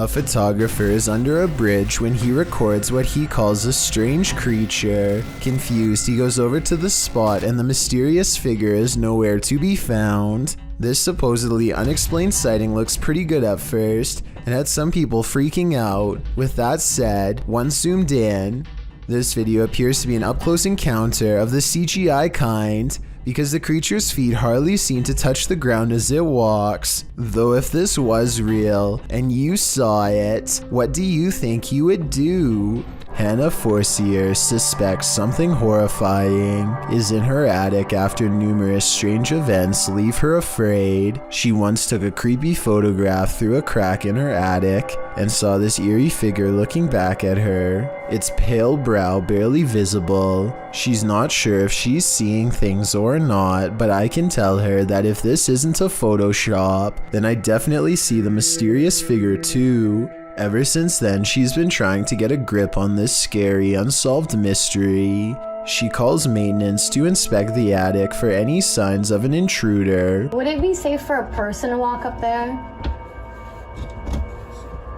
A photographer is under a bridge when he records what he calls a strange creature. Confused, he goes over to the spot and the mysterious figure is nowhere to be found. This supposedly unexplained sighting looks pretty good at first and had some people freaking out. With that said, once zoomed in, this video appears to be an up-close encounter of the CGI kind, because the creature's feet hardly seem to touch the ground as it walks. Though if this was real and you saw it, what do you think you would do? Hannah Forcier suspects something horrifying is in her attic after numerous strange events leave her afraid. She once took a creepy photograph through a crack in her attic and saw this eerie figure looking back at her, its pale brow barely visible. She's not sure if she's seeing things or not, but I can tell her that if this isn't a Photoshop, then I definitely see the mysterious figure too. Ever since then, she's been trying to get a grip on this scary, unsolved mystery. She calls maintenance to inspect the attic for any signs of an intruder. Would it be safe for a person to walk up there?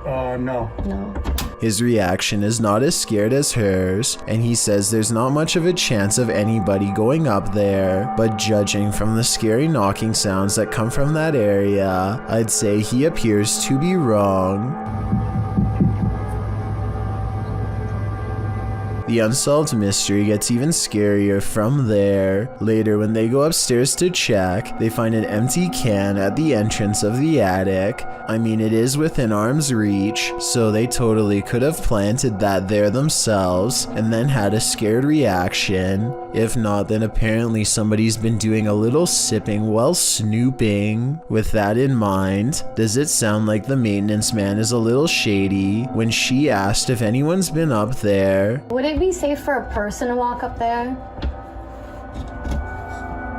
No. No. His reaction is not as scared as hers, and he says there's not much of a chance of anybody going up there, but judging from the scary knocking sounds that come from that area, I'd say he appears to be wrong. The unsolved mystery gets even scarier from there. Later, when they go upstairs to check, they find an empty can at the entrance of the attic. I mean, it is within arm's reach, so they totally could have planted that there themselves and then had a scared reaction. If not, then apparently somebody's been doing a little sipping while snooping. With that in mind, does it sound like the maintenance man is a little shady when she asked if anyone's been up there? Would it be safe for a person to walk up there?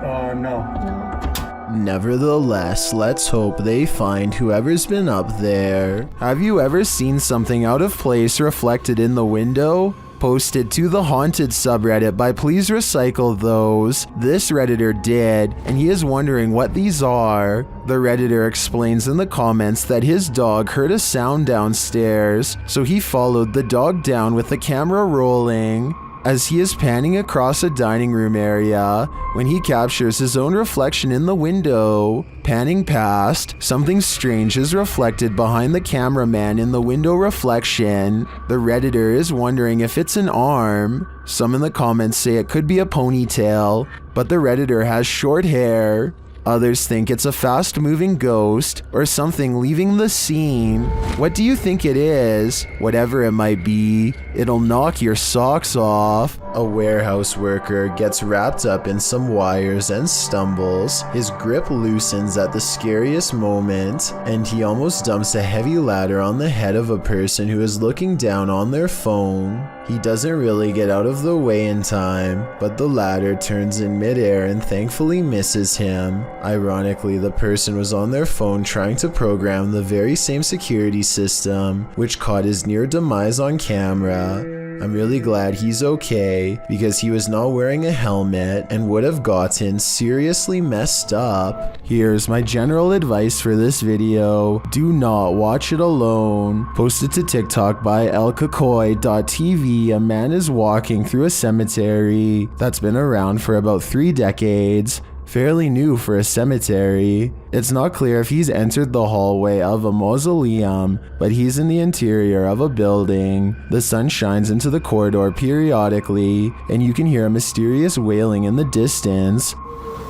No. No. Nevertheless, let's hope they find whoever's been up there. Have you ever seen something out of place reflected in the window? Posted to the haunted subreddit by Please Recycle Those. This Redditor did, and he is wondering what these are. The Redditor explains in the comments that his dog heard a sound downstairs, so he followed the dog down with the camera rolling. As he is panning across a dining room area, when he captures his own reflection in the window. Panning past, something strange is reflected behind the cameraman in the window reflection. The Redditor is wondering if it's an arm. Some in the comments say it could be a ponytail, but the Redditor has short hair. Others think it's a fast-moving ghost or something leaving the scene. What do you think it is? Whatever it might be, it'll knock your socks off. A warehouse worker gets wrapped up in some wires and stumbles. His grip loosens at the scariest moment, and he almost dumps a heavy ladder on the head of a person who is looking down on their phone. He doesn't really get out of the way in time, but the ladder turns in midair and thankfully misses him. Ironically, the person was on their phone trying to program the very same security system, which caught his near demise on camera. I'm really glad he's okay, because he was not wearing a helmet and would have gotten seriously messed up. Here's my general advice for this video. Do not watch it alone. Posted to TikTok by elkakoi.tv, a man is walking through a cemetery that's been around for about 3 decades. Fairly new for a cemetery. It's not clear if he's entered the hallway of a mausoleum, but he's in the interior of a building. The sun shines into the corridor periodically, and you can hear a mysterious wailing in the distance.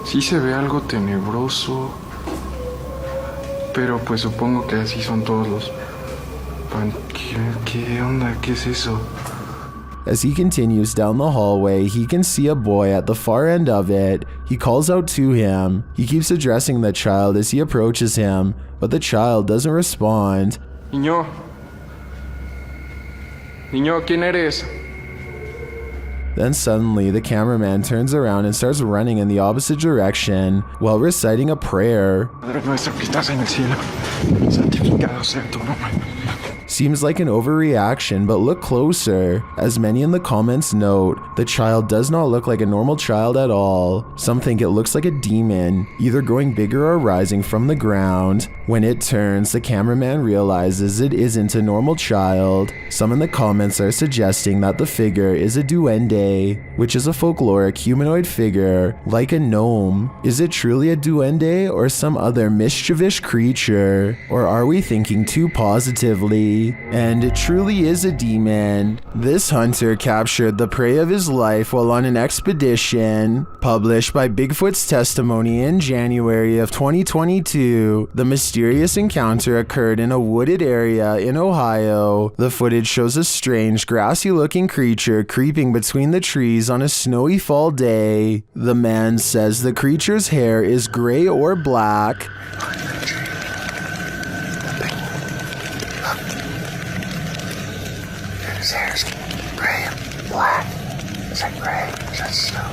Sí se ve algo tenebroso, pero pues supongo que así son todos los... ¿Qué onda? ¿Qué es eso? As he continues down the hallway, he can see a boy at the far end of it. He calls out to him. He keeps addressing the child as he approaches him, but the child doesn't respond. Niño, ¿quién eres? Then suddenly the cameraman turns around and starts running in the opposite direction while reciting a prayer. Padre nuestro que estás en el cielo, santificado sea tu nombre. Seems like an overreaction, but look closer. As many in the comments note, the child does not look like a normal child at all. Some think it looks like a demon, either growing bigger or rising from the ground. When it turns, the cameraman realizes it isn't a normal child. Some in the comments are suggesting that the figure is a duende, which is a folkloric humanoid figure, like a gnome. Is it truly a duende or some other mischievous creature? Or are we thinking too positively? And it truly is a demon. This hunter captured the prey of his life while on an expedition. Published by Bigfoot's Testimony in January of 2022, the mysterious encounter occurred in a wooded area in Ohio. The footage shows a strange, grassy-looking creature creeping between the trees on a snowy fall day. The man says the creature's hair is gray or black. His hair's gray and black. Is that gray? Is that snow?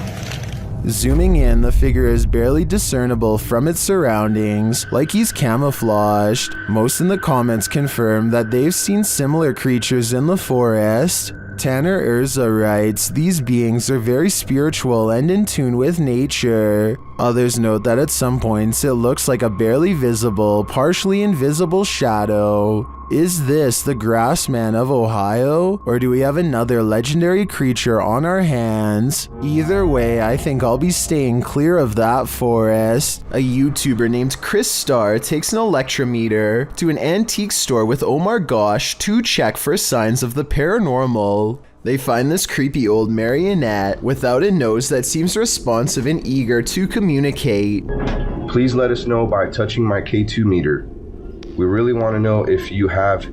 Zooming in, the figure is barely discernible from its surroundings, like he's camouflaged. Most in the comments confirm that they've seen similar creatures in the forest. Tanner Urza writes, these beings are very spiritual and in tune with nature. Others note that at some points it looks like a barely visible, partially invisible shadow. Is this the Grassman of Ohio, or do we have another legendary creature on our hands? Either way, I think I'll be staying clear of that forest. A YouTuber named Chris Starr takes an electrometer to an antique store with Omar Gosh to check for signs of the paranormal. They find this creepy old marionette without a nose that seems responsive and eager to communicate. Please let us know by touching my K2 meter. We really want to know if you have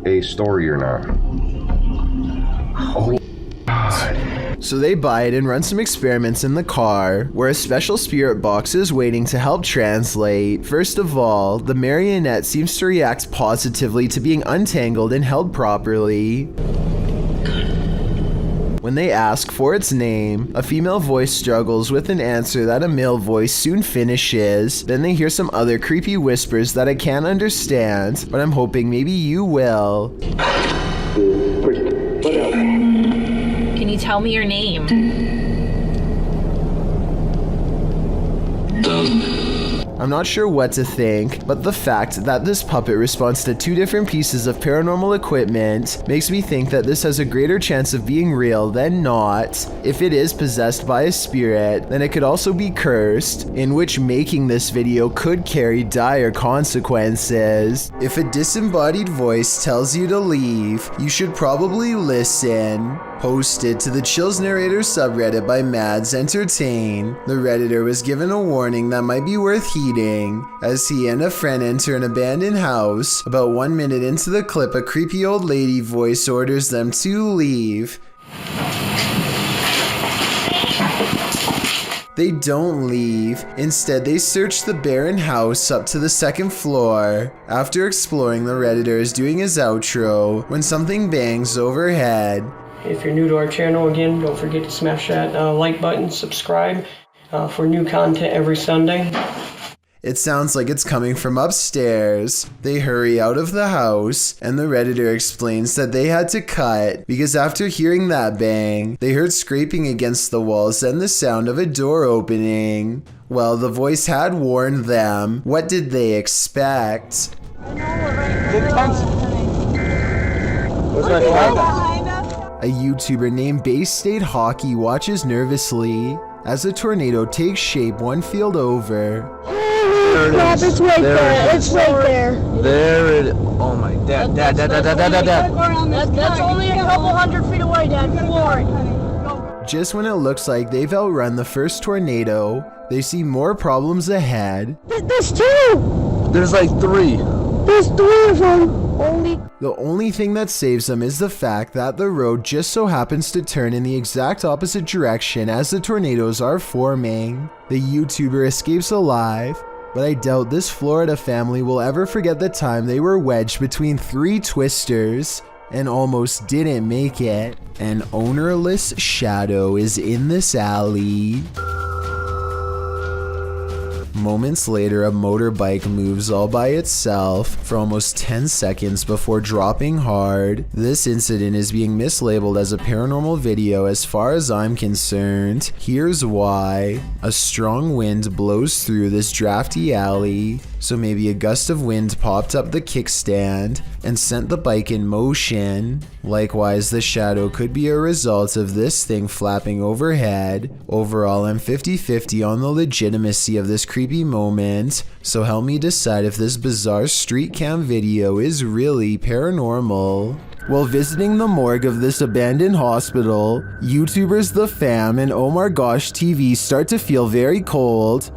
a story or not. Oh God. So they buy it and run some experiments in the car, where a special spirit box is waiting to help translate. First of all, the marionette seems to react positively to being untangled and held properly. When they ask for its name, a female voice struggles with an answer that a male voice soon finishes. Then they hear some other creepy whispers that I can't understand, but I'm hoping maybe you will. Can you tell me your name? I'm not sure what to think, but the fact that this puppet responds to two different pieces of paranormal equipment makes me think that this has a greater chance of being real than not. If it is possessed by a spirit, then it could also be cursed, in which making this video could carry dire consequences. If a disembodied voice tells you to leave, you should probably listen. Posted to the Chills Narrator subreddit by Mads Entertain, the redditor was given a warning that might be worth heeding. As he and a friend enter an abandoned house, about 1 minute into the clip, a creepy old lady voice orders them to leave. They don't leave. Instead, they search the barren house up to the second floor. After exploring, the redditor is doing his outro when something bangs overhead. If you're new to our channel, again, don't forget to smash that like button, subscribe for new content every Sunday. It sounds like it's coming from upstairs. They hurry out of the house, and the redditor explains that they had to cut because after hearing that bang, they heard scraping against the walls and the sound of a door opening. Well, the voice had warned them. What did they expect? A YouTuber named Bay State Hockey watches nervously as a tornado takes shape one field over. Crap, it's right there. It's right there. There it is. Oh my dad. Dad. That's only a couple hundred feet away, Dad. Floor it. Just when it looks like they've outrun the first tornado, they see more problems ahead. There's two. There's like three. There's three of them. The only thing that saves them is the fact that the road just so happens to turn in the exact opposite direction as the tornadoes are forming. The YouTuber escapes alive, but I doubt this Florida family will ever forget the time they were wedged between three twisters. and almost didn't make it. An ownerless shadow is in this alley. Moments later, a motorbike moves all by itself for almost 10 seconds before dropping hard. This incident is being mislabeled as a paranormal video as far as I'm concerned. Here's why. A strong wind blows through this drafty alley, so maybe a gust of wind popped up the kickstand and sent the bike in motion. Likewise, the shadow could be a result of this thing flapping overhead. Overall, I'm 50-50 on the legitimacy of this creepy moment, so help me decide if this bizarre street cam video is really paranormal. While visiting the morgue of this abandoned hospital, YouTubers The Fam and Oh My Gosh TV start to feel very cold.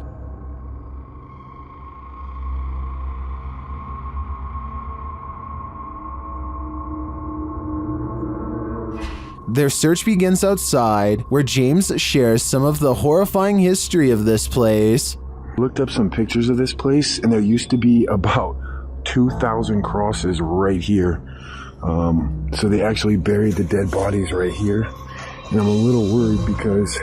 Their search begins outside, where James shares some of the horrifying history of this place. Looked up some pictures of this place, and there used to be about 2,000 crosses right here. So they actually buried the dead bodies right here. And I'm a little worried because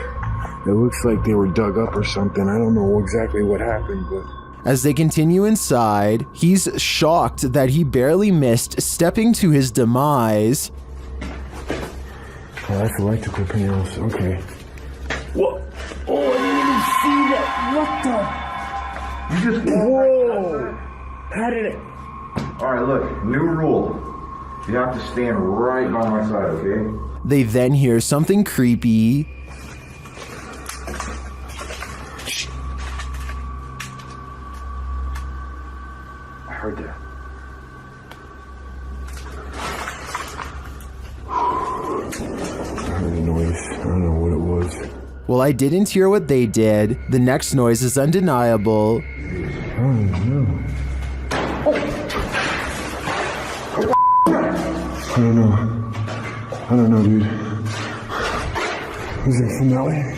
it looks like they were dug up or something. I don't know exactly what happened, but... As they continue inside, he's shocked that he barely missed stepping to his demise. Oh, that's electrical panels. Okay. What? Oh, I didn't even see that. What the? You just... Whoa! How did it... Alright, look, new rule. You have to stand right by my side, okay? They then hear something creepy. I heard that. I heard a noise. I don't know what it was. Well, I didn't hear what they did. The next noise is undeniable. I don't know. I don't know, dude. Is it from that way?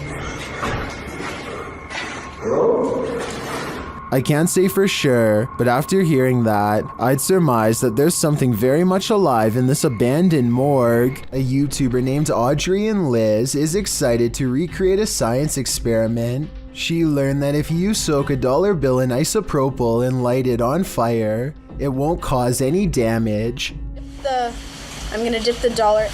I can't say for sure, but after hearing that, I'd surmise that there's something very much alive in this abandoned morgue. A YouTuber named Audrey and Liz is excited to recreate a science experiment. She learned that if you soak a dollar bill in isopropyl and light it on fire, it won't cause any damage. I'm gonna dip the dollar.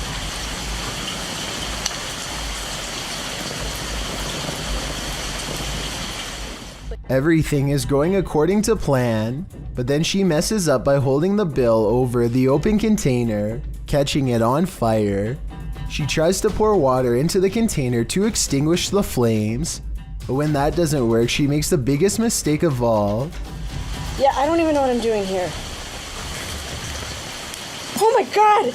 Everything is going according to plan, but then she messes up by holding the bill over the open container, catching it on fire. She tries to pour water into the container to extinguish the flames, but when that doesn't work, she makes the biggest mistake of all. Yeah, I don't even know what I'm doing here. Oh my god!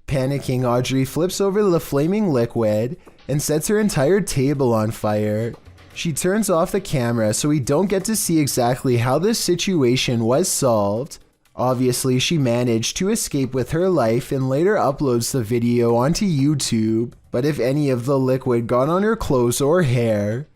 Panicking, Audrey flips over the flaming liquid and sets her entire table on fire. She turns off the camera so we don't get to see exactly how this situation was solved. Obviously, she managed to escape with her life and later uploads the video onto YouTube. But if any of the liquid got on her clothes or hair,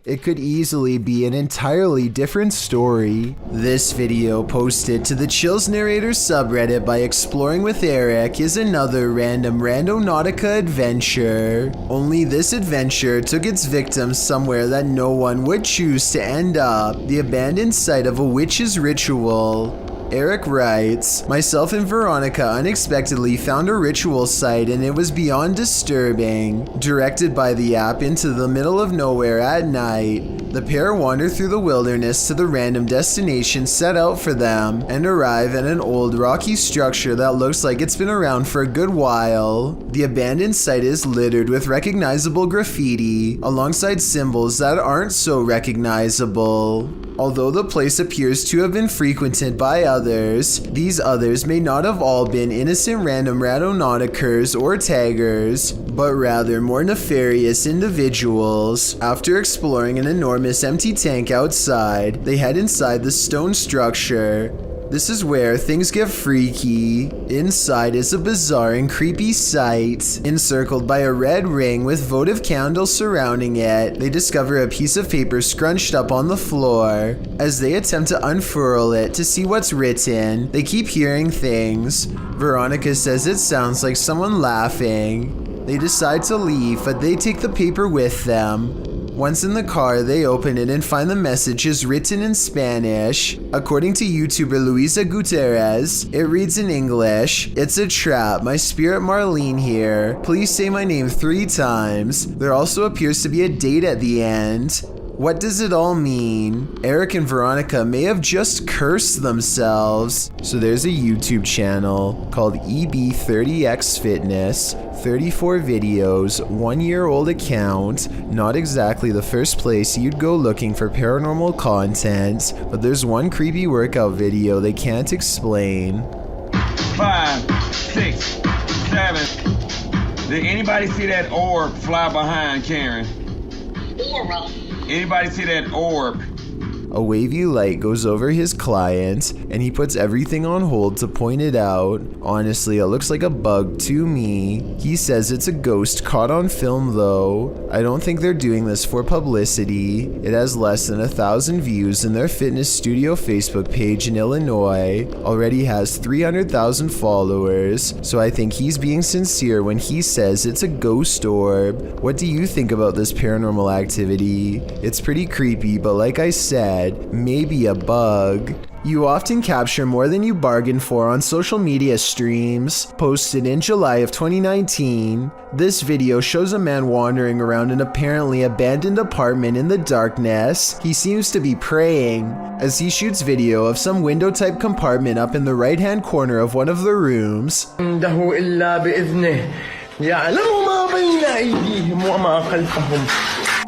it could easily be an entirely different story. This video, posted to the Chills Narrator subreddit by Exploring with Eric, is another random Randonautica adventure. Only this adventure took its victims somewhere that no one would choose to end up: the abandoned site of a witch's ritual. Eric writes, "Myself and Veronica unexpectedly found a ritual site and it was beyond disturbing. Directed by the app into the middle of nowhere at night, the pair wander through the wilderness to the random destination set out for them and arrive at an old rocky structure that looks like it's been around for a good while. The abandoned site is littered with recognizable graffiti alongside symbols that aren't so recognizable. Although the place appears to have been frequented by others, these others may not have all been innocent random Randonauticers or taggers, but rather more nefarious individuals. After exploring an enormous empty tank outside, they head inside the stone structure. This is where things get freaky. Inside is a bizarre and creepy sight. Encircled by a red ring with votive candles surrounding it, they discover a piece of paper scrunched up on the floor. As they attempt to unfurl it to see what's written, they keep hearing things. Veronica says it sounds like someone laughing. They decide to leave, but they take the paper with them. Once in the car, they open it and find the messages written in Spanish. According to YouTuber Luisa Gutierrez, it reads in English, "It's a trap, my spirit Marlene here. Please say my name 3 times. There also appears to be a date at the end. What does it all mean? Eric and Veronica may have just cursed themselves." So there's a YouTube channel called EB30X Fitness, 34 videos, 1-year-old account. Not exactly the first place you'd go looking for paranormal content, but there's one creepy workout video they can't explain. 5, 6, 7. Did anybody see that orb fly behind Karen? Aura. Anybody see that orb? A wavy light goes over his client, and he puts everything on hold to point it out. Honestly, it looks like a bug to me. He says it's a ghost caught on film though. I don't think they're doing this for publicity. It has less than 1,000 views, and their fitness studio Facebook page in Illinois already has 300,000 followers, so I think he's being sincere when he says it's a ghost orb. What do you think about this paranormal activity? It's pretty creepy, but like I said, maybe a bug. You often capture more than you bargain for on social media streams. Posted in July of 2019, this video shows a man wandering around an apparently abandoned apartment in the darkness. He seems to be praying as he shoots video of some window type compartment up in the right hand corner of one of the rooms.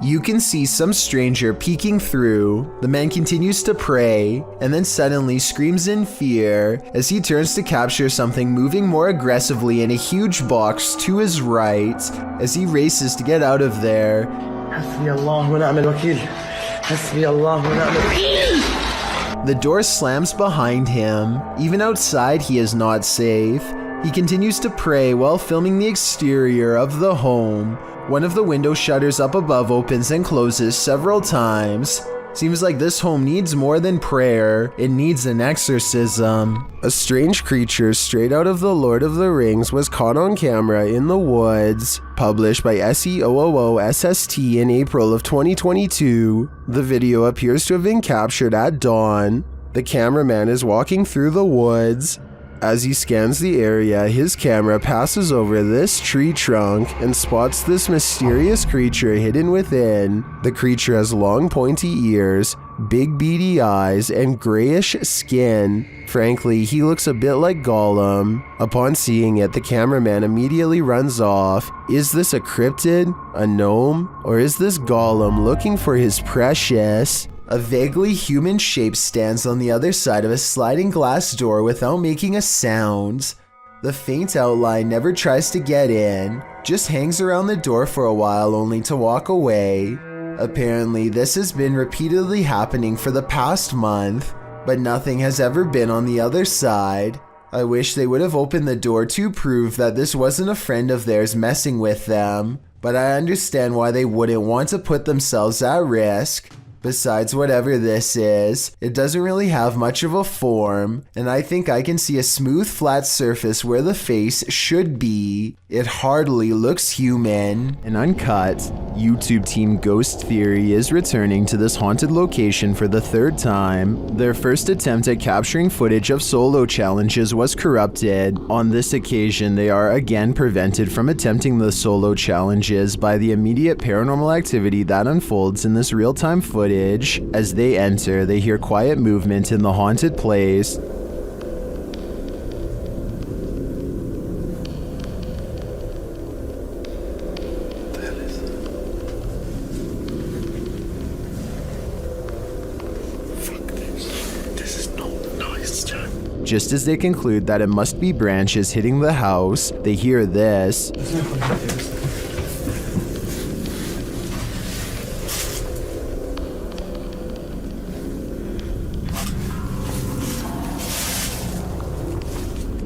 You can see some stranger peeking through. The man continues to pray and then suddenly screams in fear as he turns to capture something moving more aggressively in a huge box to his right as he races to get out of there. The door slams behind him. Even outside, he is not safe. He continues to pray while filming the exterior of the home. One of the window shutters up above opens and closes several times. Seems like this home needs more than prayer, it needs an exorcism. A strange creature straight out of The Lord of the Rings was caught on camera in the woods. Published by SEOOOSST in April of 2022, the video appears to have been captured at dawn. The cameraman is walking through the woods. As he scans the area, his camera passes over this tree trunk and spots this mysterious creature hidden within. The creature has long pointy ears, big beady eyes, and grayish skin. Frankly, he looks a bit like Gollum. Upon seeing it, the cameraman immediately runs off. Is this a cryptid, a gnome, or is this Gollum looking for his precious? A vaguely human shape stands on the other side of a sliding glass door without making a sound. The faint outline never tries to get in, just hangs around the door for a while only to walk away. Apparently, this has been repeatedly happening for the past month, but nothing has ever been on the other side. I wish they would have opened the door to prove that this wasn't a friend of theirs messing with them, but I understand why they wouldn't want to put themselves at risk. Besides, whatever this is, it doesn't really have much of a form, and I think I can see a smooth flat surface where the face should be. It hardly looks human. An uncut YouTube team Ghost Theory is returning to this haunted location for the 3rd time. Their first attempt at capturing footage of solo challenges was corrupted. On this occasion, they are again prevented from attempting the solo challenges by the immediate paranormal activity that unfolds in this real-time footage. As they enter, they hear quiet movement in the haunted place. Just as they conclude that it must be branches hitting the house, they hear this.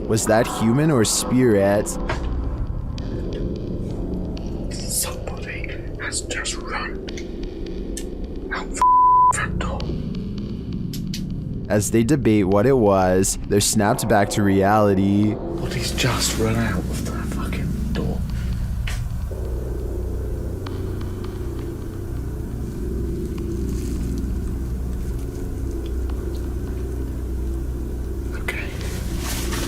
Was that human or spirit? Somebody has just run out the front door. As they debate what it was, they're snapped back to reality. Somebody's just run out of the fucking door.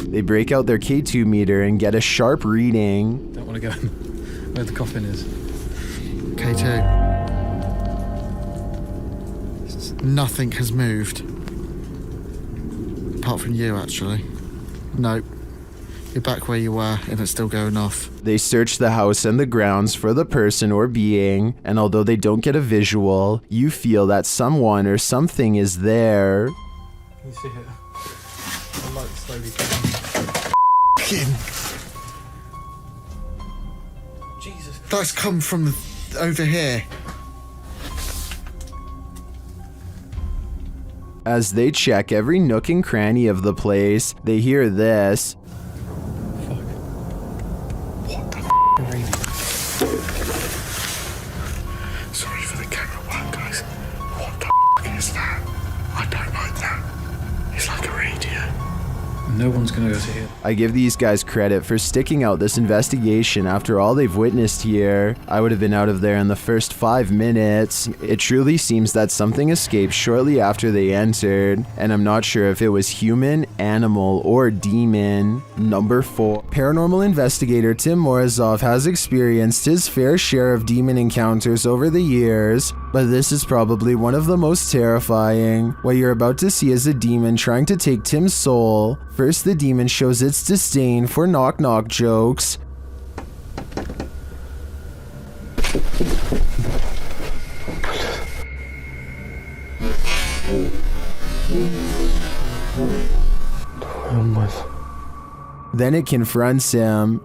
They break out their K2 meter and get a sharp reading. Don't want to go where the coffin is. K2. Nothing has moved. Apart from you, actually. Nope. You're back where you were, and it's still going off. They search the house and the grounds for the person or being, and although they don't get a visual, you feel that someone or something is there. Can you see it? The light slowly coming. Jesus. That's come from over here. As they check every nook and cranny of the place, they hear this. Fuck. What the Sorry for the camera work, guys. What the is that? I don't like that. It's like a radio. No one's gonna go to here. I give these guys credit for sticking out this investigation after all they've witnessed here. I would have been out of there in the first 5 minutes. It truly seems that something escaped shortly after they entered, and I'm not sure if it was human, animal, or demon. Number 4. Paranormal investigator Tim Morozov has experienced his fair share of demon encounters over the years, but this is probably one of the most terrifying. What you're about to see is a demon trying to take Tim's soul. First, the demon shows its disdain for knock-knock jokes. Then it confronts him.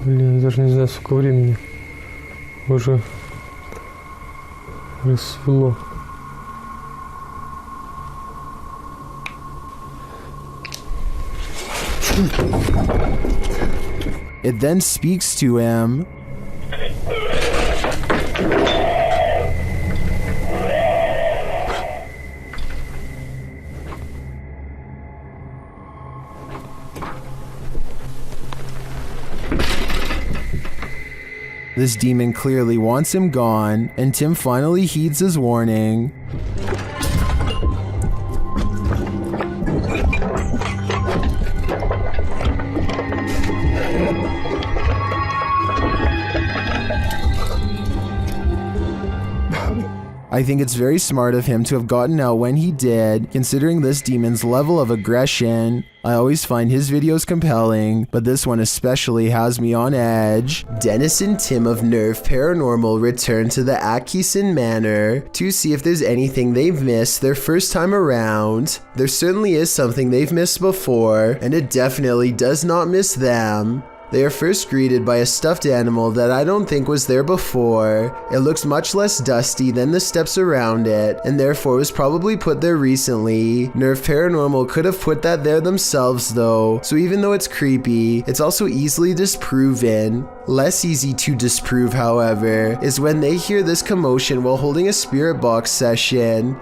Блин, я даже не знаю, сколько времени. Уже рассвело. It then speaks to him. This demon clearly wants him gone, and Tim finally heeds his warning. I think it's very smart of him to have gotten out when he did, considering this demon's level of aggression. I always find his videos compelling, but this one especially has me on edge. Dennis and Tim of Nerve Paranormal return to the Atkinson Manor to see if there's anything they've missed their first time around. There certainly is something they've missed before, and it definitely does not miss them. They are first greeted by a stuffed animal that I don't think was there before. It looks much less dusty than the steps around it, and therefore was probably put there recently. Nerve Paranormal could have put that there themselves though, so even though it's creepy, it's also easily disproven. Less easy to disprove, however, is when they hear this commotion while holding a spirit box session.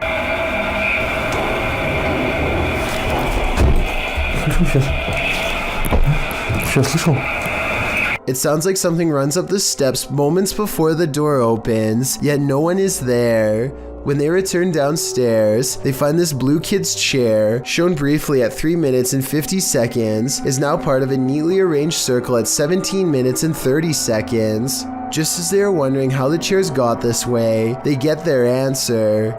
It sounds like something runs up the steps moments before the door opens, yet no one is there. When they return downstairs, they find this blue kid's chair, shown briefly at 3 minutes and 50 seconds, is now part of a neatly arranged circle at 17 minutes and 30 seconds. Just as they are wondering how the chairs got this way, they get their answer.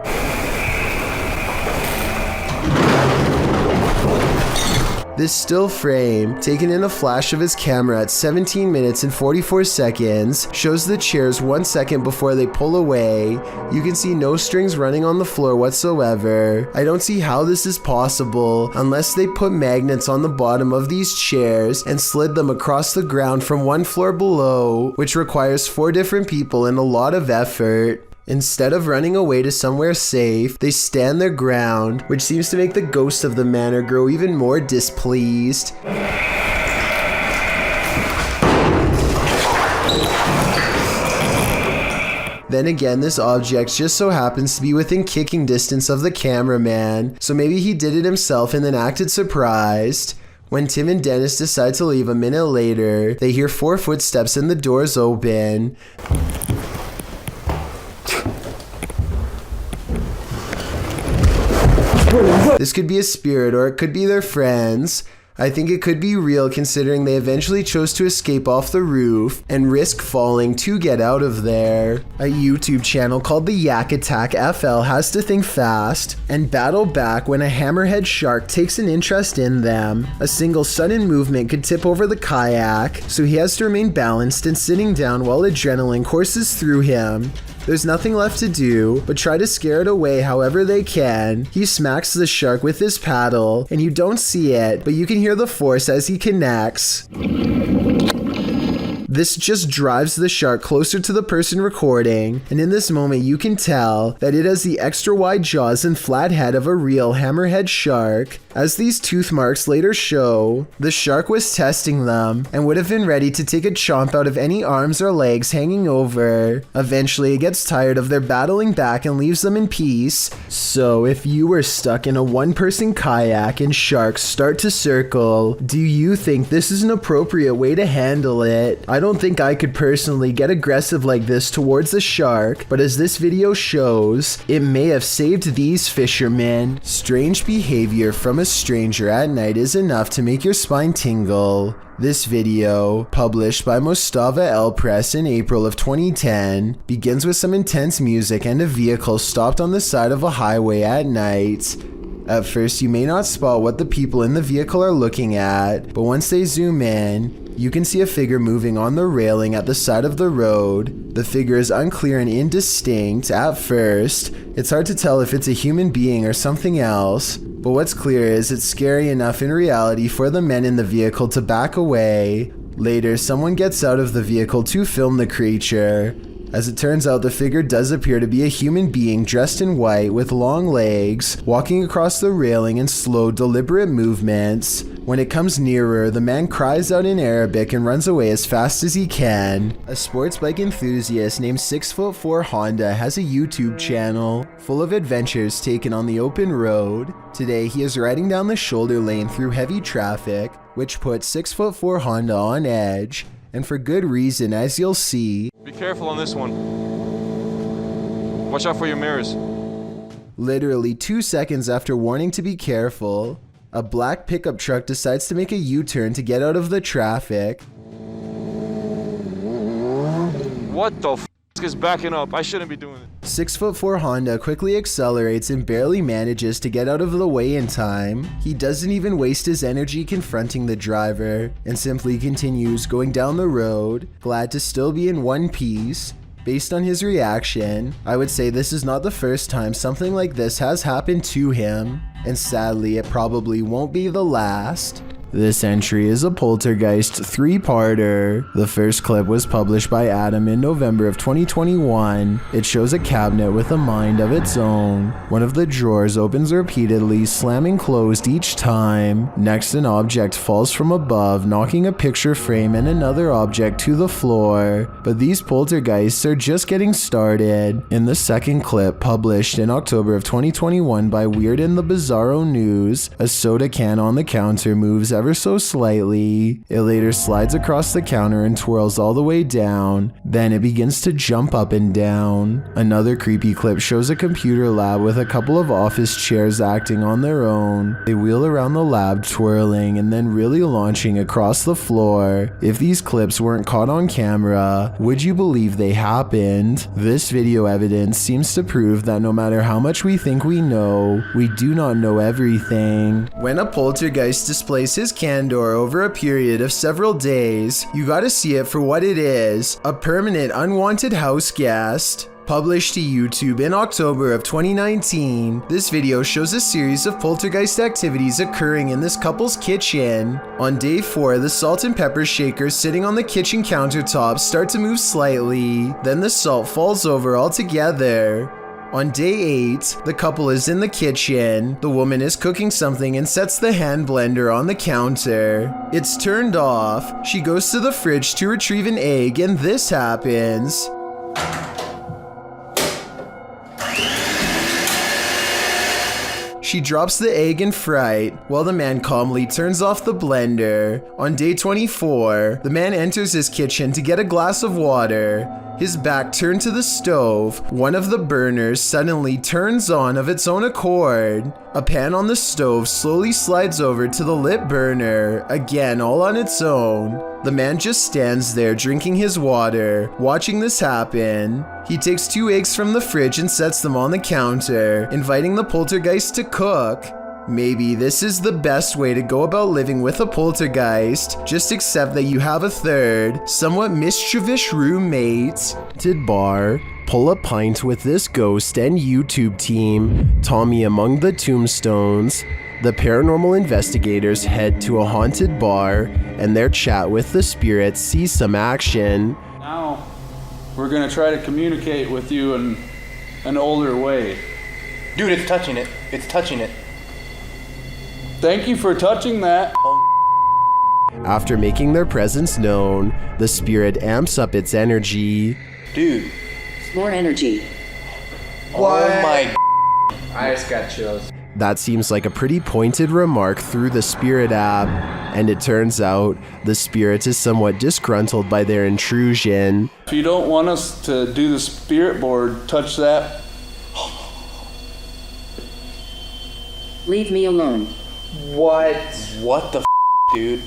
This still frame, taken in a flash of his camera at 17 minutes and 44 seconds, shows the chairs 1 second before they pull away. You can see no strings running on the floor whatsoever. I don't see how this is possible unless they put magnets on the bottom of these chairs and slid them across the ground from one floor below, which requires 4 different people and a lot of effort. Instead of running away to somewhere safe, they stand their ground, which seems to make the ghost of the manor grow even more displeased. Then again, this object just so happens to be within kicking distance of the cameraman, so maybe he did it himself and then acted surprised. When Tim and Dennis decide to leave a minute later, they hear 4 footsteps and the doors open. This could be a spirit or it could be their friends. I think it could be real considering they eventually chose to escape off the roof and risk falling to get out of there. A YouTube channel called the Yak Attack FL has to think fast and battle back when a hammerhead shark takes an interest in them. A single sudden movement could tip over the kayak, so he has to remain balanced and sitting down while adrenaline courses through him. There's nothing left to do but try to scare it away however they can. He smacks the shark with his paddle, and you don't see it, but you can hear the force as he connects. This just drives the shark closer to the person recording, and in this moment you can tell that it has the extra wide jaws and flat head of a real hammerhead shark. As these tooth marks later show, the shark was testing them and would have been ready to take a chomp out of any arms or legs hanging over. Eventually it gets tired of their battling back and leaves them in peace. So if you were stuck in a one-person kayak and sharks start to circle, do you think this is an appropriate way to handle it? I don't think I could personally get aggressive like this towards the shark, but as this video shows, it may have saved these fishermen. Strange behavior from a stranger at night is enough to make your spine tingle. This video, published by Mostava El Press in April of 2010, begins with some intense music and a vehicle stopped on the side of a highway at night. At first, you may not spot what the people in the vehicle are looking at, but once they zoom in, you can see a figure moving on the railing at the side of the road. The figure is unclear and indistinct at first. It's hard to tell if it's a human being or something else, but what's clear is it's scary enough in reality for the men in the vehicle to back away. Later, someone gets out of the vehicle to film the creature. As it turns out, the figure does appear to be a human being dressed in white with long legs, walking across the railing in slow, deliberate movements. When it comes nearer, the man cries out in Arabic and runs away as fast as he can. A sports bike enthusiast named 6'4" Honda has a YouTube channel full of adventures taken on the open road. Today, he is riding down the shoulder lane through heavy traffic, which puts 6'4" Honda on edge. And for good reason, as you'll see. Be careful on this one. Watch out for your mirrors. Literally 2 seconds after warning to be careful, a black pickup truck decides to make a U-turn to get out of the traffic. What the f is backing up? I shouldn't be doing it. 6'4" Honda quickly accelerates and barely manages to get out of the way in time. He doesn't even waste his energy confronting the driver and simply continues going down the road, glad to still be in one piece. Based on his reaction, I would say this is not the first time something like this has happened to him, and sadly it probably won't be the last. This entry is a Poltergeist 3-parter. The first clip was published by Adam in November of 2021. It shows a cabinet with a mind of its own. One of the drawers opens repeatedly, slamming closed each time. Next, an object falls from above, knocking a picture frame and another object to the floor. But these poltergeists are just getting started. In the second clip, published in October of 2021 by Weird and the Bizarro News, a soda can on the counter moves ever so slightly. It later slides across the counter and twirls all the way down. Then it begins to jump up and down. Another creepy clip shows a computer lab with a couple of office chairs acting on their own. They wheel around the lab twirling and then really launching across the floor. If these clips weren't caught on camera, would you believe they happened? This video evidence seems to prove that no matter how much we think we know, we do not know everything. When a poltergeist displays his candor over a period of several days, you gotta see it for what it is, a permanent unwanted house guest. Published to YouTube in October of 2019, this video shows a series of poltergeist activities occurring in this couple's kitchen. On day 4, the salt and pepper shakers sitting on the kitchen countertop start to move slightly, then the salt falls over altogether. On day 8, the couple is in the kitchen. The woman is cooking something and sets the hand blender on the counter. It's turned off. She goes to the fridge to retrieve an egg and this happens. She drops the egg in fright while the man calmly turns off the blender. On day 24, the man enters his kitchen to get a glass of water. His back turned to the stove. One of the burners suddenly turns on of its own accord. A pan on the stove slowly slides over to the lit burner, again all on its own. The man just stands there drinking his water, watching this happen. He takes 2 eggs from the fridge and sets them on the counter, inviting the poltergeist to cook. Maybe this is the best way to go about living with a poltergeist. Just accept that you have a third, somewhat mischievous roommate. Did Bar pull a pint with this ghost and YouTube team, Tommy among the tombstones? The paranormal investigators head to a haunted bar, and their chat with the spirits sees some action. Now, we're gonna try to communicate with you in an older way. Dude, it's touching it. It's touching it. Thank you for touching that. After making their presence known, the spirit amps up its energy. Dude. It's more energy. What? Oh my. I just got chills. That seems like a pretty pointed remark through the spirit app, and it turns out the spirit is somewhat disgruntled by their intrusion. If you don't want us to do the spirit board, touch that. Leave me alone. What? What the dude?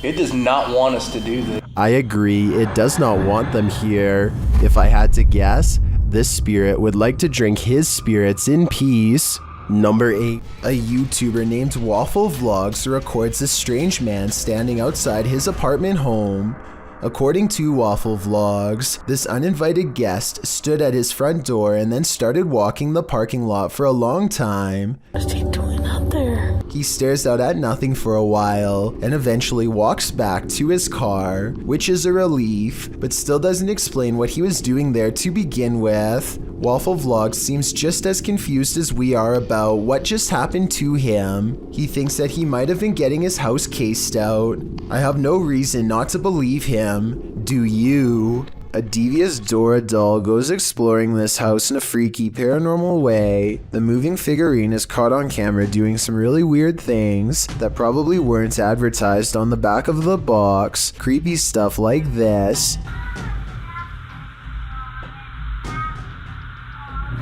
It does not want us to do this. I agree, it does not want them here. If I had to guess, this spirit would like to drink his spirits in peace. Number 8. A YouTuber named Waffle Vlogs records a strange man standing outside his apartment home. According to Waffle Vlogs, this uninvited guest stood at his front door and then started walking the parking lot for a long time. What's he doing out there? He stares out at nothing for a while and eventually walks back to his car, which is a relief, but still doesn't explain what he was doing there to begin with. Waffle Vlogs seems just as confused as we are about what just happened to him. He thinks that he might have been getting his house cased out. I have no reason not to believe him. Do you? A devious Dora doll goes exploring this house in a freaky paranormal way. The moving figurine is caught on camera doing some really weird things that probably weren't advertised on the back of the box. Creepy stuff like this.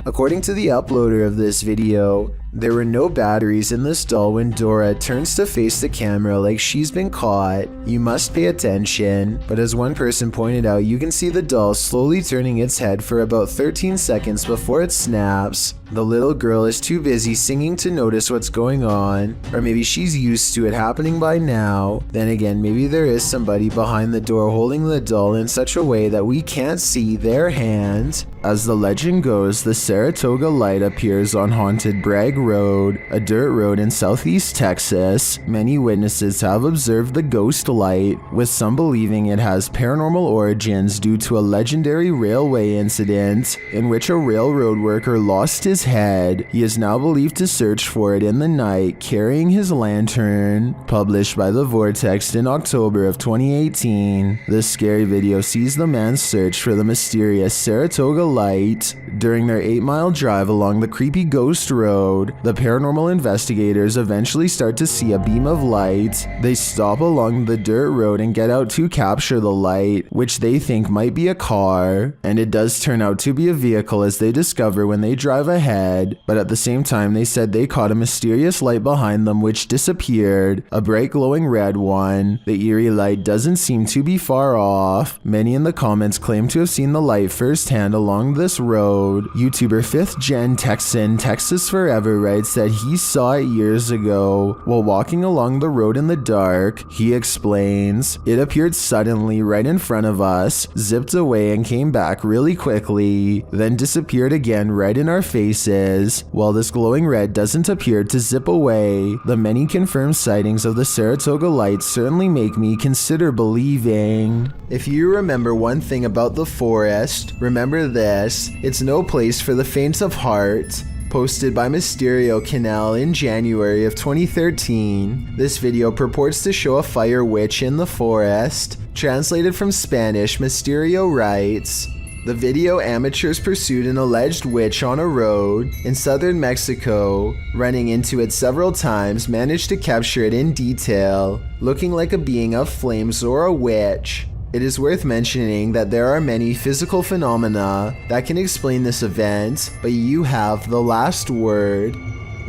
According to the uploader of this video, there were no batteries in this doll when Dora turns to face the camera like she's been caught. You must pay attention, but as one person pointed out, you can see the doll slowly turning its head for about 13 seconds before it snaps. The little girl is too busy singing to notice what's going on, or maybe she's used to it happening by now. Then again, maybe there is somebody behind the door holding the doll in such a way that we can't see their hand. As the legend goes, the Saratoga light appears on Haunted Bragg Road, a dirt road in southeast Texas. Many witnesses have observed the ghost light, with some believing it has paranormal origins due to a legendary railway incident in which a railroad worker lost his head. He is now believed to search for it in the night, carrying his lantern. Published by The Vortex in October of 2018, this scary video sees the man search for the mysterious Saratoga light. During their 8-mile drive along the creepy ghost road, the paranormal investigators eventually start to see a beam of light. They stop along the dirt road and get out to capture the light, which they think might be a car, and it does turn out to be a vehicle as they discover when they drive ahead. But at the same time, they said they caught a mysterious light behind them which disappeared, a bright glowing red one. The eerie light doesn't seem to be far off. Many in the comments claim to have seen the light firsthand along this road. YouTuber 5th Gen Texan Texas Forever writes that he saw it years ago while walking along the road in the dark. He explains, "It appeared suddenly right in front of us, zipped away and came back really quickly, then disappeared again right in our faces. While this glowing red doesn't appear to zip away, the many confirmed sightings of the Saratoga light certainly make me consider believing." If you remember one thing about the forest, remember this: it's no place for the faint of heart. Posted by Mysterio Canal in January of 2013. This video purports to show a fire witch in the forest. Translated from Spanish, Mysterio writes, The video amateurs pursued an alleged witch on a road in southern Mexico, running into it several times, managed to capture it in detail, looking like a being of flames or a witch. It is worth mentioning that there are many physical phenomena that can explain this event, but you have the last word.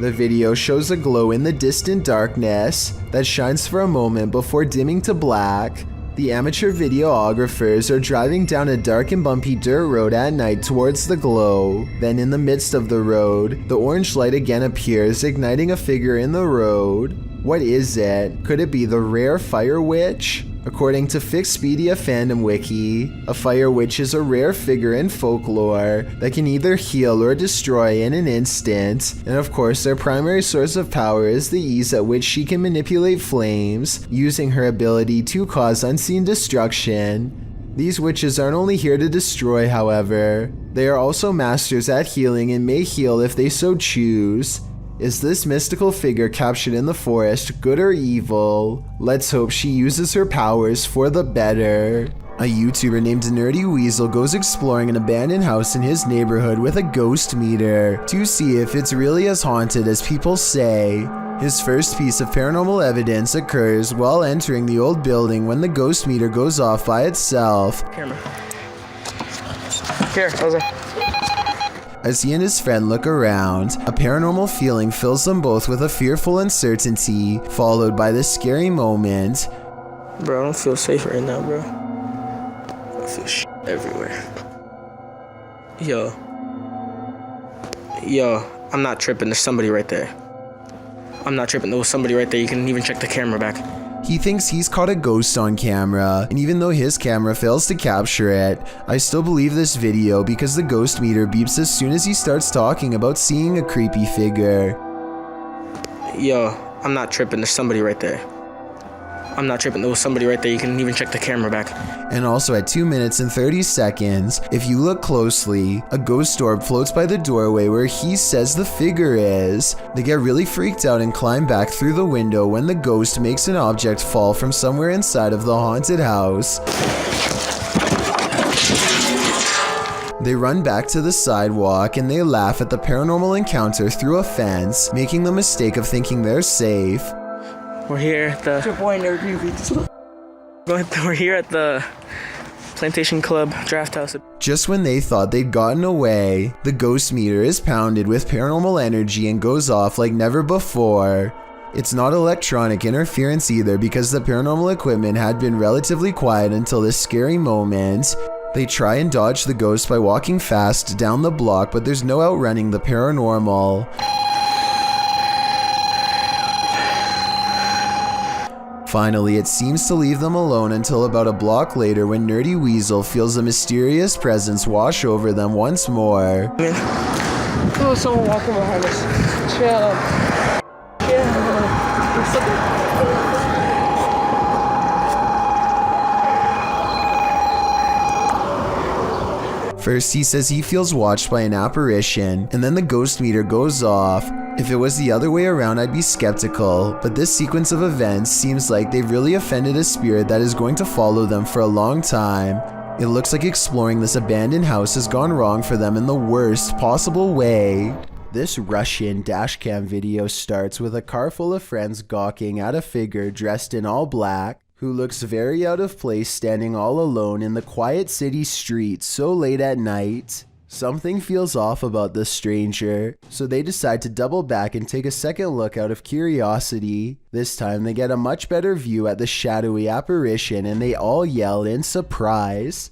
The video shows a glow in the distant darkness that shines for a moment before dimming to black. The amateur videographers are driving down a dark and bumpy dirt road at night towards the glow. Then in the midst of the road, the orange light again appears, igniting a figure in the road. What is it? Could it be the rare fire witch? According to Fixpedia Fandom Wiki, a fire witch is a rare figure in folklore that can either heal or destroy in an instant, and of course their primary source of power is the ease at which she can manipulate flames, using her ability to cause unseen destruction. These witches aren't only here to destroy, however, they are also masters at healing and may heal if they so choose. Is this mystical figure captured in the forest good or evil? Let's hope she uses her powers for the better. A YouTuber named Nerdy Weasel goes exploring an abandoned house in his neighborhood with a ghost meter to see if it's really as haunted as people say. His first piece of paranormal evidence occurs while entering the old building when the ghost meter goes off by itself. Camera. Here, Jose. As he and his friend look around, a paranormal feeling fills them both with a fearful uncertainty, followed by this scary moment. Bro, I don't feel safe right now, bro. I feel shit everywhere. Yo, I'm not tripping. There's somebody right there. I'm not tripping. There was somebody right there. You can even check the camera back. He thinks he's caught a ghost on camera, and even though his camera fails to capture it, I still believe this video because the ghost meter beeps as soon as he starts talking about seeing a creepy figure. Yo, I'm not tripping. There's somebody right there. I'm not tripping. There was somebody right there. You can even check the camera back. And also at 2 minutes and 30 seconds, if you look closely, a ghost orb floats by the doorway where he says the figure is. They get really freaked out and climb back through the window when the ghost makes an object fall from somewhere inside of the haunted house. They run back to the sidewalk and they laugh at the paranormal encounter through a fence, making the mistake of thinking they're safe. We're here at the... We're here at the Plantation Club Draft House. Just when they thought they'd gotten away, the ghost meter is pounded with paranormal energy and goes off like never before. It's not electronic interference either because the paranormal equipment had been relatively quiet until this scary moment. They try and dodge the ghost by walking fast down the block, but there's no outrunning the paranormal. Finally, it seems to leave them alone until about a block later when Nerdy Weasel feels a mysterious presence wash over them once more. Oh, someone walking behind us. Chill. First, he says he feels watched by an apparition, and then the ghost meter goes off. If it was the other way around, I'd be skeptical, but this sequence of events seems like they've really offended a spirit that is going to follow them for a long time. It looks like exploring this abandoned house has gone wrong for them in the worst possible way. This Russian dashcam video starts with a car full of friends gawking at a figure dressed in all black, who looks very out of place standing all alone in the quiet city streets so late at night. Something feels off about this stranger, so they decide to double back and take a second look out of curiosity. This time they get a much better view at the shadowy apparition and they all yell in surprise.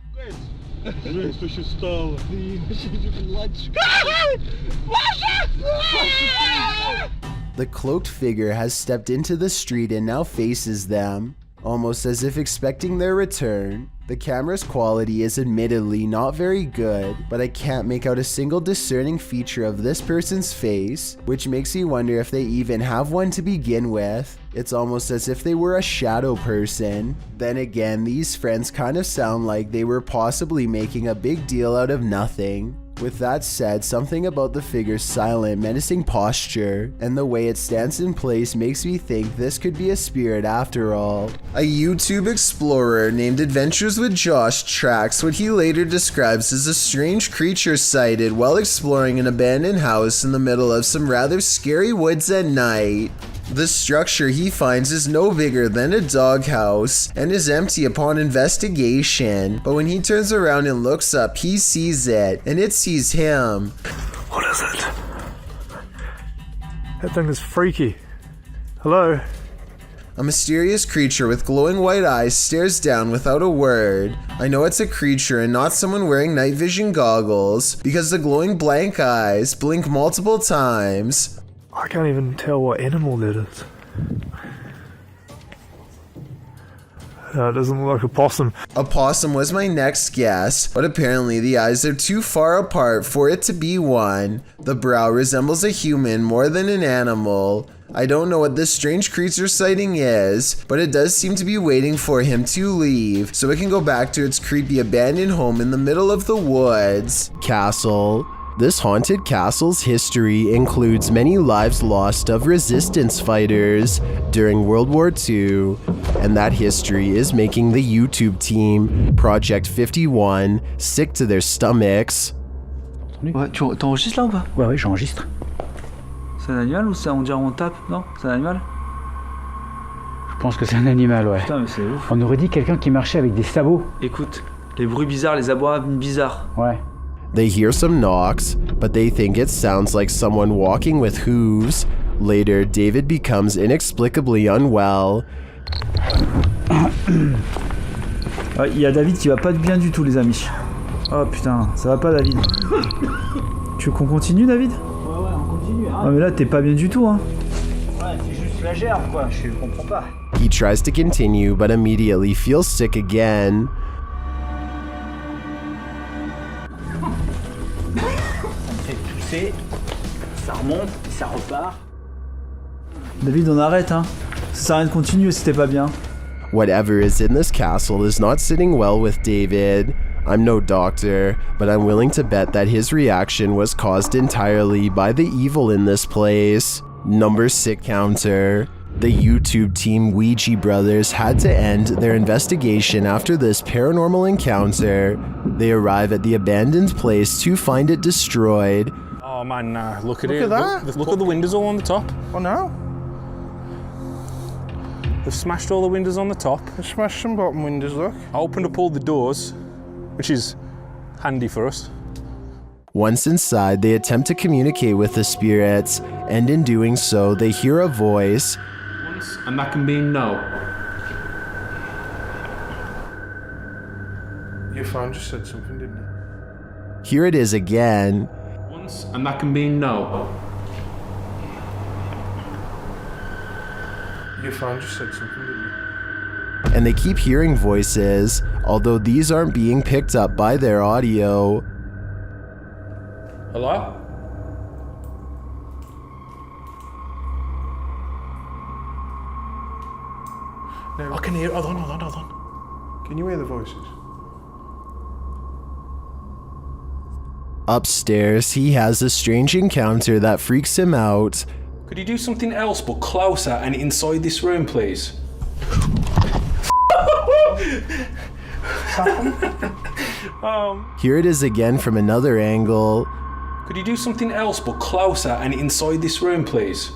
The cloaked figure has stepped into the street and now faces them, almost as if expecting their return. The camera's quality is admittedly not very good, but I can't make out a single discerning feature of this person's face, which makes me wonder if they even have one to begin with. It's almost as if they were a shadow person. Then again, these friends kind of sound like they were possibly making a big deal out of nothing. With that said, something about the figure's silent, menacing posture and the way it stands in place makes me think this could be a spirit after all. A YouTube explorer named Adventures with Josh tracks what he later describes as a strange creature sighted while exploring an abandoned house in the middle of some rather scary woods at night. The structure he finds is no bigger than a doghouse and is empty upon investigation, but when he turns around and looks up, he sees it, and it sees him. What is it? That thing is freaky. Hello? A mysterious creature with glowing white eyes stares down without a word. I know it's a creature and not someone wearing night vision goggles, because the glowing blank eyes blink multiple times. I can't even tell what animal that is. It doesn't look like a possum. A possum was my next guess, but apparently the eyes are too far apart for it to be one. The brow resembles a human more than an animal. I don't know what this strange creature sighting is, but it does seem to be waiting for him to leave, so it can go back to its creepy abandoned home in the middle of the woods. Castle. This haunted castle's history includes many lives lost of resistance fighters during World War II, and that history is making the YouTube team, Project 51, sick to their stomachs. Ouais, tu enregistres là ou pas? Ouais, j'enregistre. C'est un animal ou on dirait on tape? Non? C'est un animal? Je pense que c'est un animal, ouais. Putain, mais c'est ouf. On aurait dit quelqu'un qui marchait avec des sabots. Écoute, les bruits bizarres, les abois bizarres. Ouais. They hear some knocks, but they think it sounds like someone walking with hooves. Later, David becomes inexplicably unwell. Il y a David qui va pas bien du tout, les amis. Oh putain, ça va pas, David. Tu veux qu'on continue, David? Ouais, on continue, hein. Ah, mais là, t'es pas bien du tout, hein. Ouais, c'est juste la gerbe, quoi, je comprends pas. He tries to continue, but immediately feels sick again. Ça remonte, ça repart. David, on arrête, hein. Ça sert à rien de continuer si t'es pas bien. Whatever is in this castle is not sitting well with David. I'm no doctor, but I'm willing to bet that his reaction was caused entirely by the evil in this place. Number 6 counter. The YouTube team Ouija Brothers had to end their investigation after this paranormal encounter. They arrive at the abandoned place to find it destroyed. Oh man, nah. Look at that. Look at the windows all on the top. Oh no. They've smashed all the windows on the top. They smashed some bottom windows, look. I opened up all the doors, which is handy for us. Once inside, they attempt to communicate with the spirits, and in doing so, they hear a voice. Once, and that can mean no. Your phone just said something, didn't it? Here it is again. Once, and that can mean no. Your phone just said something, didn't it? And they keep hearing voices, although these aren't being picked up by their audio. Hello? No, I can hear. Hold on. Can you hear the voices? Upstairs, he has a strange encounter that freaks him out. Could you do something else but closer and inside this room, please? Here it is again from another angle. Could you do something else but closer and inside this room, please?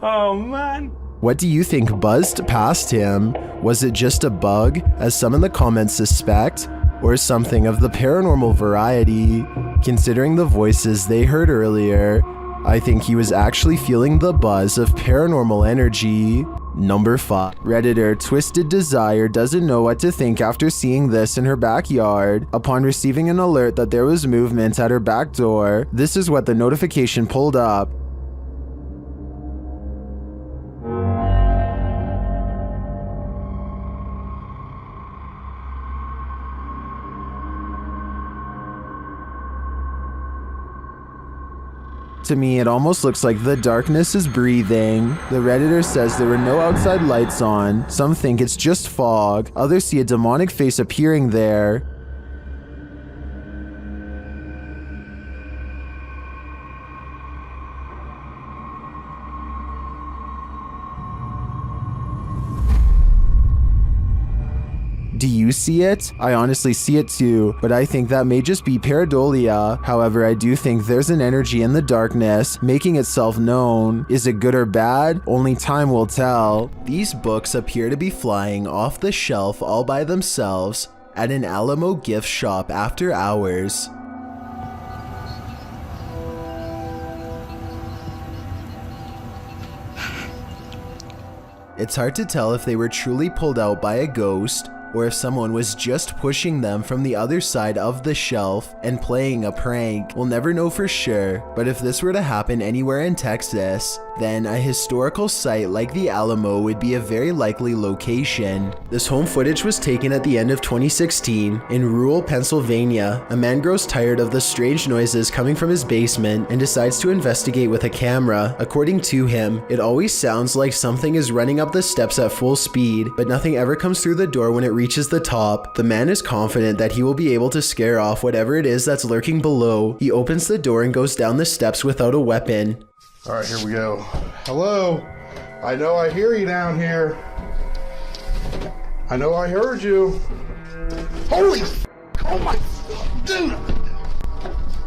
Oh man. What do you think buzzed past him? Was it just a bug, as some in the comments suspect, or something of the paranormal variety? Considering the voices they heard earlier, I think he was actually feeling the buzz of paranormal energy. Number 5. Redditor Twisted Desire doesn't know what to think after seeing this in her backyard. Upon receiving an alert that there was movement at her back door, this is what the notification pulled up. To me, it almost looks like the darkness is breathing. The Redditor says there were no outside lights on. Some think it's just fog. Others see a demonic face appearing there. Do you see it? I honestly see it too, but I think that may just be pareidolia. However, I do think there's an energy in the darkness making itself known. Is it good or bad? Only time will tell. These books appear to be flying off the shelf all by themselves at an Alamo gift shop after hours. It's hard to tell if they were truly pulled out by a ghost or if someone was just pushing them from the other side of the shelf and playing a prank. We'll never know for sure, but if this were to happen anywhere in Texas, then a historical site like the Alamo would be a very likely location. This home footage was taken at the end of 2016 in rural Pennsylvania. A man grows tired of the strange noises coming from his basement and decides to investigate with a camera. According to him, it always sounds like something is running up the steps at full speed, but nothing ever comes through the door when it reaches the top. The man is confident that he will be able to scare off whatever it is that's lurking below. He opens the door and goes down the steps without a weapon. All right, here we go. Hello? I know I hear you down here. I know I heard you. Holy oh my, dude.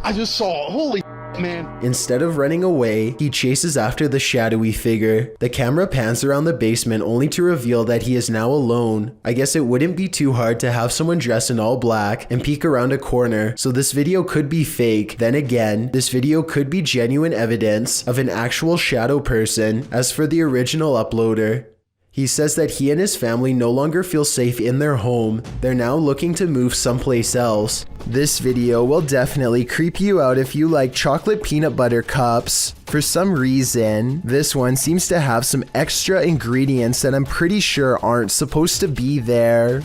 I just saw, holy man. Instead of running away, he chases after the shadowy figure. The camera pans around the basement only to reveal that he is now alone. I guess it wouldn't be too hard to have someone dressed in all black and peek around a corner, so this video could be fake. Then again, this video could be genuine evidence of an actual shadow person. As for the original uploader, he says that he and his family no longer feel safe in their home. They're now looking to move someplace else. This video will definitely creep you out if you like chocolate peanut butter cups. For some reason, this one seems to have some extra ingredients that I'm pretty sure aren't supposed to be there.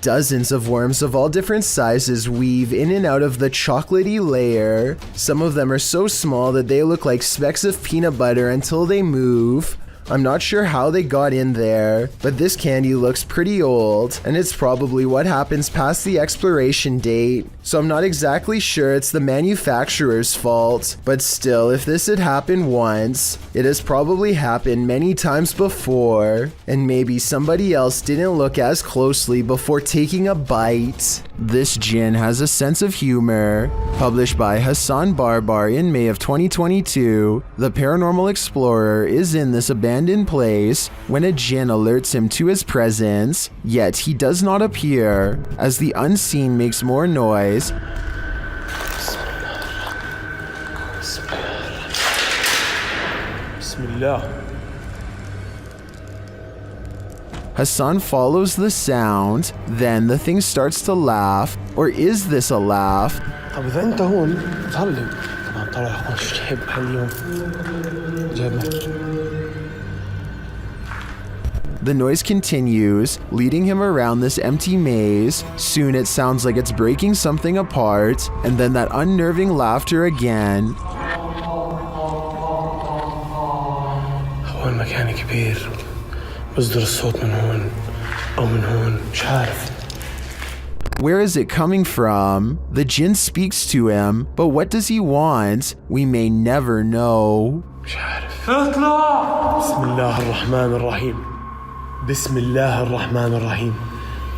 Dozens of worms of all different sizes weave in and out of the chocolatey layer. Some of them are so small that they look like specks of peanut butter until they move. I'm not sure how they got in there, but this candy looks pretty old, and it's probably what happens past the expiration date. So I'm not exactly sure it's the manufacturer's fault, but still, if this had happened once, it has probably happened many times before, and maybe somebody else didn't look as closely before taking a bite. This gin has a sense of humor. Published by Hassan Barbar in May of 2022, the paranormal explorer is in this abandoned place when a jinn alerts him to his presence, yet he does not appear. As the unseen makes more noise, Bismillah. Hassan follows the sound, then the thing starts to laugh. Or is this a laugh? طب إذا أنت هون ظلم طبعا طلع هون شو تحب هاليوم جابنا. The noise continues, leading him around this empty maze. Soon it sounds like it's breaking something apart, and then that unnerving laughter again. هون مكان كبير بصدر الصوت من هون أو من هون مش عارف. Where is it coming from? The jinn speaks to him, but what does he want? We may never know. مش عارف. اطلع. بسم الله الرحمن الرحيم. بسم الله الرحمن الرحيم.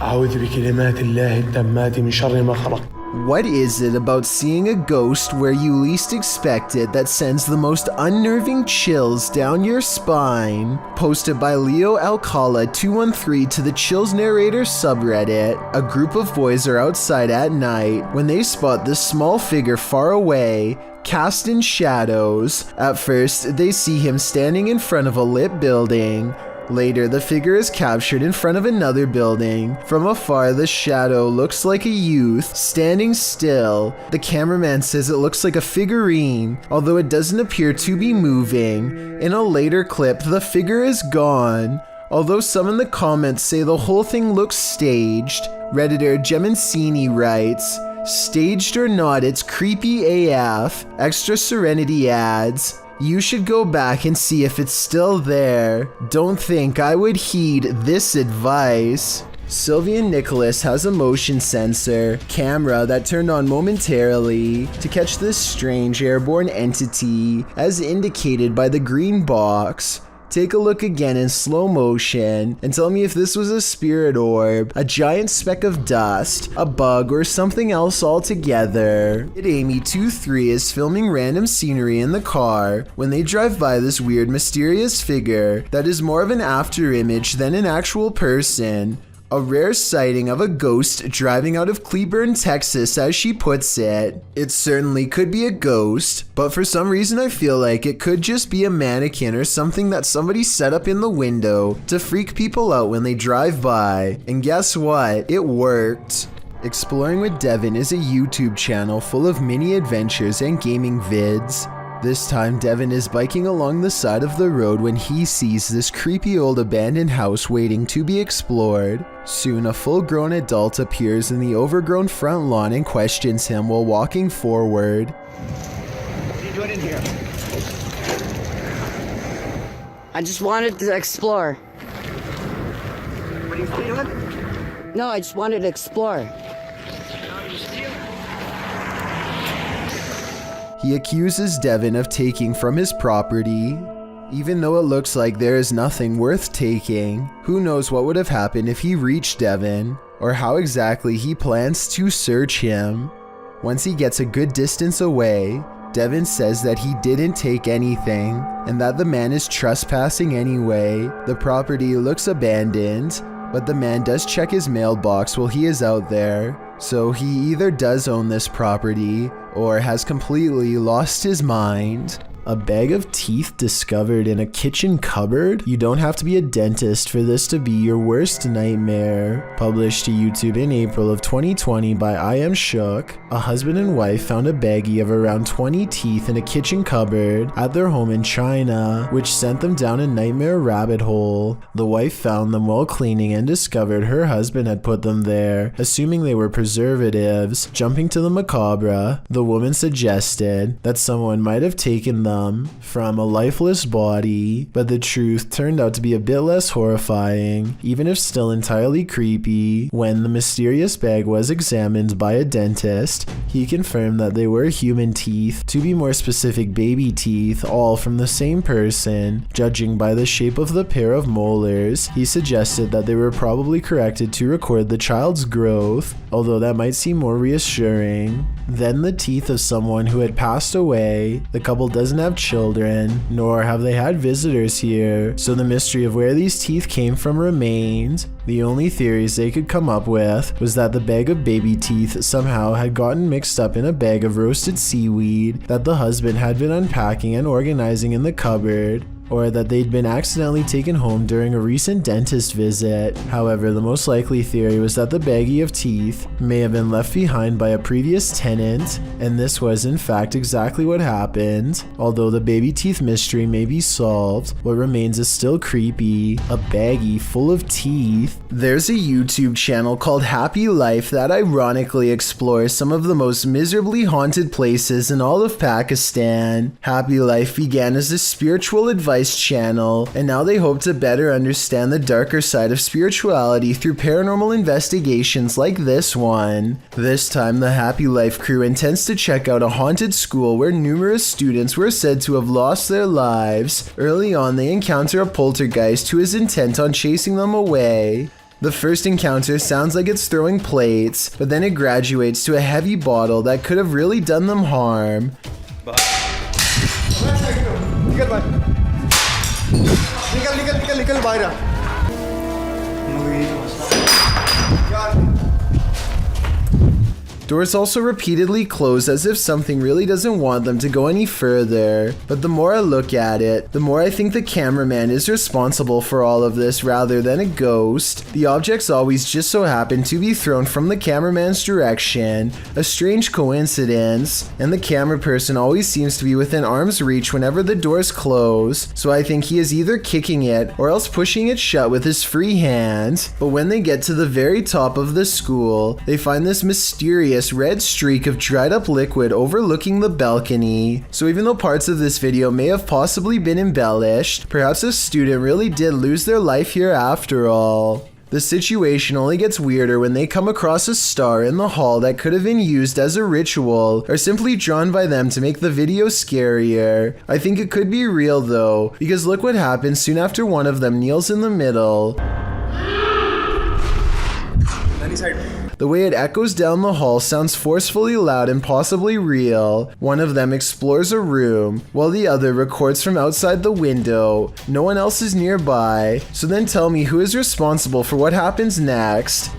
أعوذ بكلمات الله التامات من شر ما خلق. What is it about seeing a ghost where you least expect it that sends the most unnerving chills down your spine? Posted by Leo Alcala 213 to the Chills Narrator subreddit. A group of boys are outside at night when they spot this small figure far away, cast in shadows. At first, they see him standing in front of a lit building. Later, the figure is captured in front of another building. From afar, the shadow looks like a youth standing still. The cameraman says it looks like a figurine, although it doesn't appear to be moving. In a later clip, the figure is gone. Although some in the comments say the whole thing looks staged, Redditor Gemancini writes, Staged or not, it's creepy AF. Extra Serenity adds, you should go back and see if it's still there. Don't think I would heed this advice. Sylvian Nicholas has a motion sensor camera that turned on momentarily to catch this strange airborne entity as indicated by the green box. Take a look again in slow motion and tell me if this was a spirit orb, a giant speck of dust, a bug, or something else altogether. Amy23 is filming random scenery in the car when they drive by this weird mysterious figure that is more of an after image than an actual person. A rare sighting of a ghost driving out of Cleburn, Texas, as she puts it. It certainly could be a ghost, but for some reason I feel like it could just be a mannequin or something that somebody set up in the window to freak people out when they drive by. And guess what? It worked. Exploring with Devin is a YouTube channel full of mini adventures and gaming vids. This time, Devin is biking along the side of the road when he sees this creepy old abandoned house waiting to be explored. Soon, a full-grown adult appears in the overgrown front lawn and questions him while walking forward. What are you doing in here? I just wanted to explore. What are you doing? No, I just wanted to explore. He accuses Devin of taking from his property, even though it looks like there is nothing worth taking. Who knows what would have happened if he reached Devin, or how exactly he plans to search him. Once he gets a good distance away, Devin says that he didn't take anything, and that the man is trespassing anyway. The property looks abandoned, but the man does check his mailbox while he is out there. So he either does own this property or has completely lost his mind. A bag of teeth discovered in a kitchen cupboard? You don't have to be a dentist for this to be your worst nightmare. Published to YouTube in April of 2020 by I Am Shook, a husband and wife found a baggie of around 20 teeth in a kitchen cupboard at their home in China, which sent them down a nightmare rabbit hole. The wife found them while cleaning and discovered her husband had put them there, assuming they were preservatives. Jumping to the macabre, the woman suggested that someone might have taken them from a lifeless body, but the truth turned out to be a bit less horrifying, even if still entirely creepy. When the mysterious bag was examined by a dentist, he confirmed that they were human teeth, to be more specific baby teeth, all from the same person. Judging by the shape of the pair of molars, he suggested that they were probably corrected to record the child's growth, although that might seem more reassuring. Then the teeth of someone who had passed away. The couple doesn't have children, nor have they had visitors here, so the mystery of where these teeth came from remained. The only theories they could come up with was that the bag of baby teeth somehow had gotten mixed up in a bag of roasted seaweed that the husband had been unpacking and organizing in the cupboard, or that they'd been accidentally taken home during a recent dentist visit. However, the most likely theory was that the baggie of teeth may have been left behind by a previous tenant, and this was in fact exactly what happened. Although the baby teeth mystery may be solved, what remains is still creepy. A baggie full of teeth. There's a YouTube channel called Happy Life that ironically explores some of the most miserably haunted places in all of Pakistan. Happy Life began as a spiritual advice channel, and now they hope to better understand the darker side of spirituality through paranormal investigations like this one. This time, the Happy Life crew intends to check out a haunted school where numerous students were said to have lost their lives. Early on, they encounter a poltergeist who is intent on chasing them away. The first encounter sounds like it's throwing plates, but then it graduates to a heavy bottle that could have really done them harm. निकल बाहर Doors also repeatedly close as if something really doesn't want them to go any further. But the more I look at it, the more I think the cameraman is responsible for all of this rather than a ghost. The objects always just so happen to be thrown from the cameraman's direction, a strange coincidence, and the camera person always seems to be within arm's reach whenever the doors close, so I think he is either kicking it or else pushing it shut with his free hand. But when they get to the very top of the school, they find this mysterious mysterious red streak of dried up liquid overlooking the balcony. So even though parts of this video may have possibly been embellished, perhaps a student really did lose their life here after all. The situation only gets weirder when they come across a star in the hall that could have been used as a ritual or simply drawn by them to make the video scarier. I think it could be real though, because look what happens soon after one of them kneels in the middle. The way it echoes down the hall sounds forcefully loud and possibly real. One of them explores a room, while the other records from outside the window. No one else is nearby, so then tell me who is responsible for what happens next.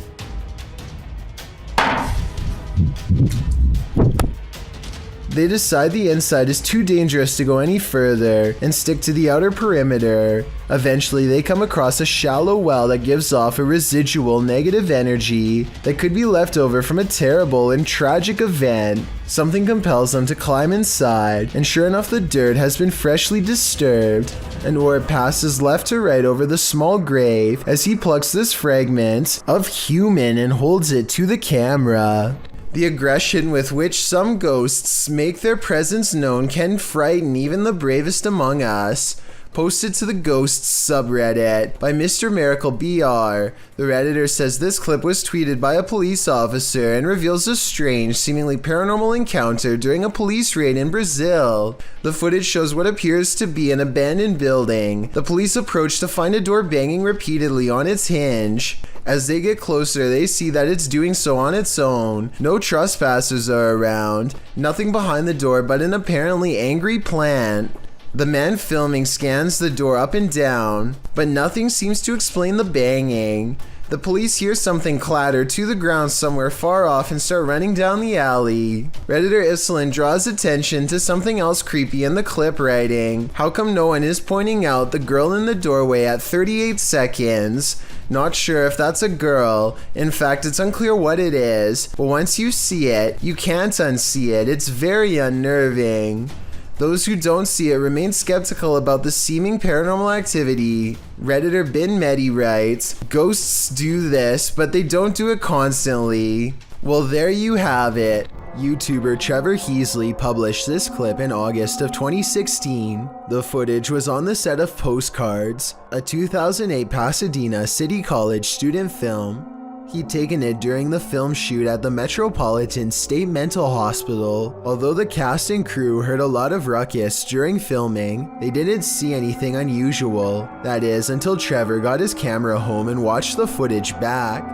They decide the inside is too dangerous to go any further and stick to the outer perimeter. Eventually, they come across a shallow well that gives off a residual negative energy that could be left over from a terrible and tragic event. Something compels them to climb inside, and sure enough, the dirt has been freshly disturbed. An orb passes left to right over the small grave as he plucks this fragment of human and holds it to the camera. The aggression with which some ghosts make their presence known can frighten even the bravest among us. Posted to the Ghosts subreddit by Mr. Miracle BR. The Redditor says this clip was tweeted by a police officer and reveals a strange, seemingly paranormal encounter during a police raid in Brazil. The footage shows what appears to be an abandoned building. The police approach to find a door banging repeatedly on its hinge. As they get closer, they see that it's doing so on its own. No trespassers are around. Nothing behind the door but an apparently angry plant. The man filming scans the door up and down, but nothing seems to explain the banging. The police hear something clatter to the ground somewhere far off and start running down the alley. Redditor Islin draws attention to something else creepy in the clip, writing, "How come no one is pointing out the girl in the doorway at 38 seconds? Not sure if that's a girl. In fact, it's unclear what it is, but once you see it, you can't unsee it. It's very unnerving." Those who don't see it remain skeptical about the seeming paranormal activity. Redditor Bin Medi writes, "Ghosts do this, but they don't do it constantly." Well, there you have it. YouTuber Trevor Heasley published this clip in August of 2016. The footage was on the set of Postcards, a 2008 Pasadena City College student film. He'd taken it during the film shoot at the Metropolitan State Mental Hospital. Although the cast and crew heard a lot of ruckus during filming, they didn't see anything unusual. That is, until Trevor got his camera home and watched the footage back.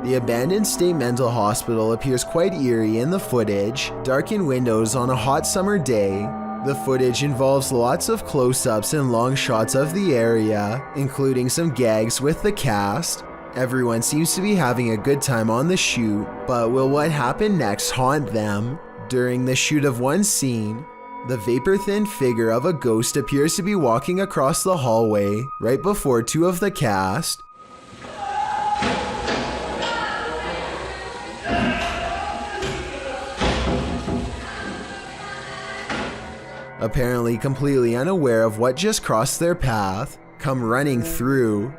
The abandoned state mental hospital appears quite eerie in the footage, darkened windows on a hot summer day. The footage involves lots of close-ups and long shots of the area, including some gags with the cast. Everyone seems to be having a good time on the shoot, but will what happened next haunt them? During the shoot of one scene, the vapor-thin figure of a ghost appears to be walking across the hallway right before two of the cast. Apparently completely unaware of what just crossed their path, come running through.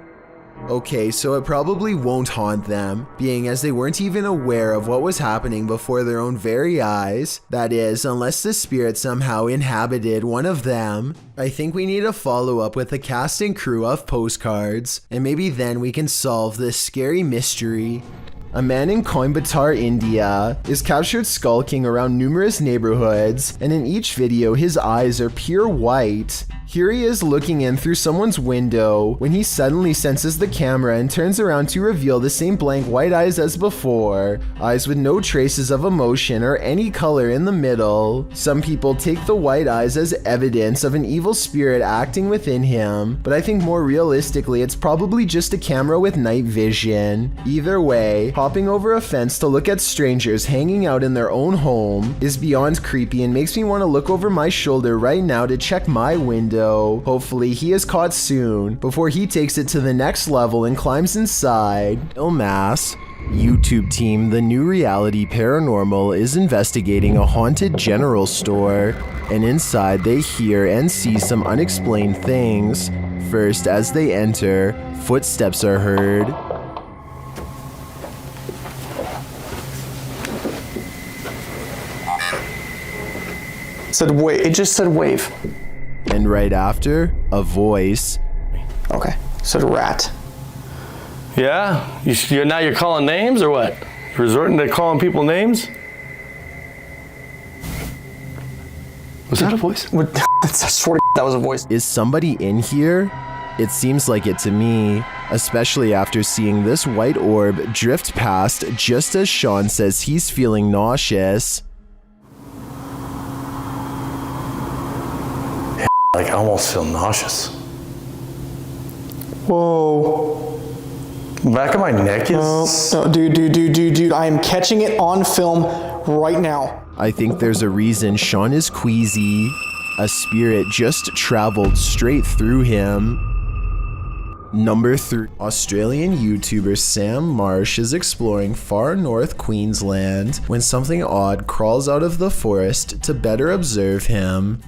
Okay, so it probably won't haunt them, being as they weren't even aware of what was happening before their own very eyes. That is, unless the spirit somehow inhabited one of them. I think we need a follow-up with the cast and crew of Postcards, and maybe then we can solve this scary mystery. A man in Coimbatore, India, is captured skulking around numerous neighborhoods, and in each video his eyes are pure white. Here he is looking in through someone's window when he suddenly senses the camera and turns around to reveal the same blank white eyes as before, eyes with no traces of emotion or any color in the middle. Some people take the white eyes as evidence of an evil spirit acting within him, but I think more realistically it's probably just a camera with night vision. Either way, hopping over a fence to look at strangers hanging out in their own home is beyond creepy and makes me want to look over my shoulder right now to check my window. Hopefully he is caught soon before he takes it to the next level and climbs inside. Ilmass. YouTube team The New Reality Paranormal is investigating a haunted general store, and inside they hear and see some unexplained things. First, as they enter, footsteps are heard. said wave. It just said wave. And right after, a voice. Okay. It said rat. Yeah? Now you're calling names or what? Resorting to calling people names? Was that a voice? I swear to God, that was a voice. Is somebody in here? It seems like it to me, especially after seeing this white orb drift past just as Sean says he's feeling nauseous. Like, I almost feel nauseous. Whoa. The back of my neck is... No, dude, I am catching it on film right now. I think there's a reason Sean is queasy. A spirit just traveled straight through him. Number 3. Australian YouTuber Sam Marsh is exploring far north Queensland when something odd crawls out of the forest to better observe him.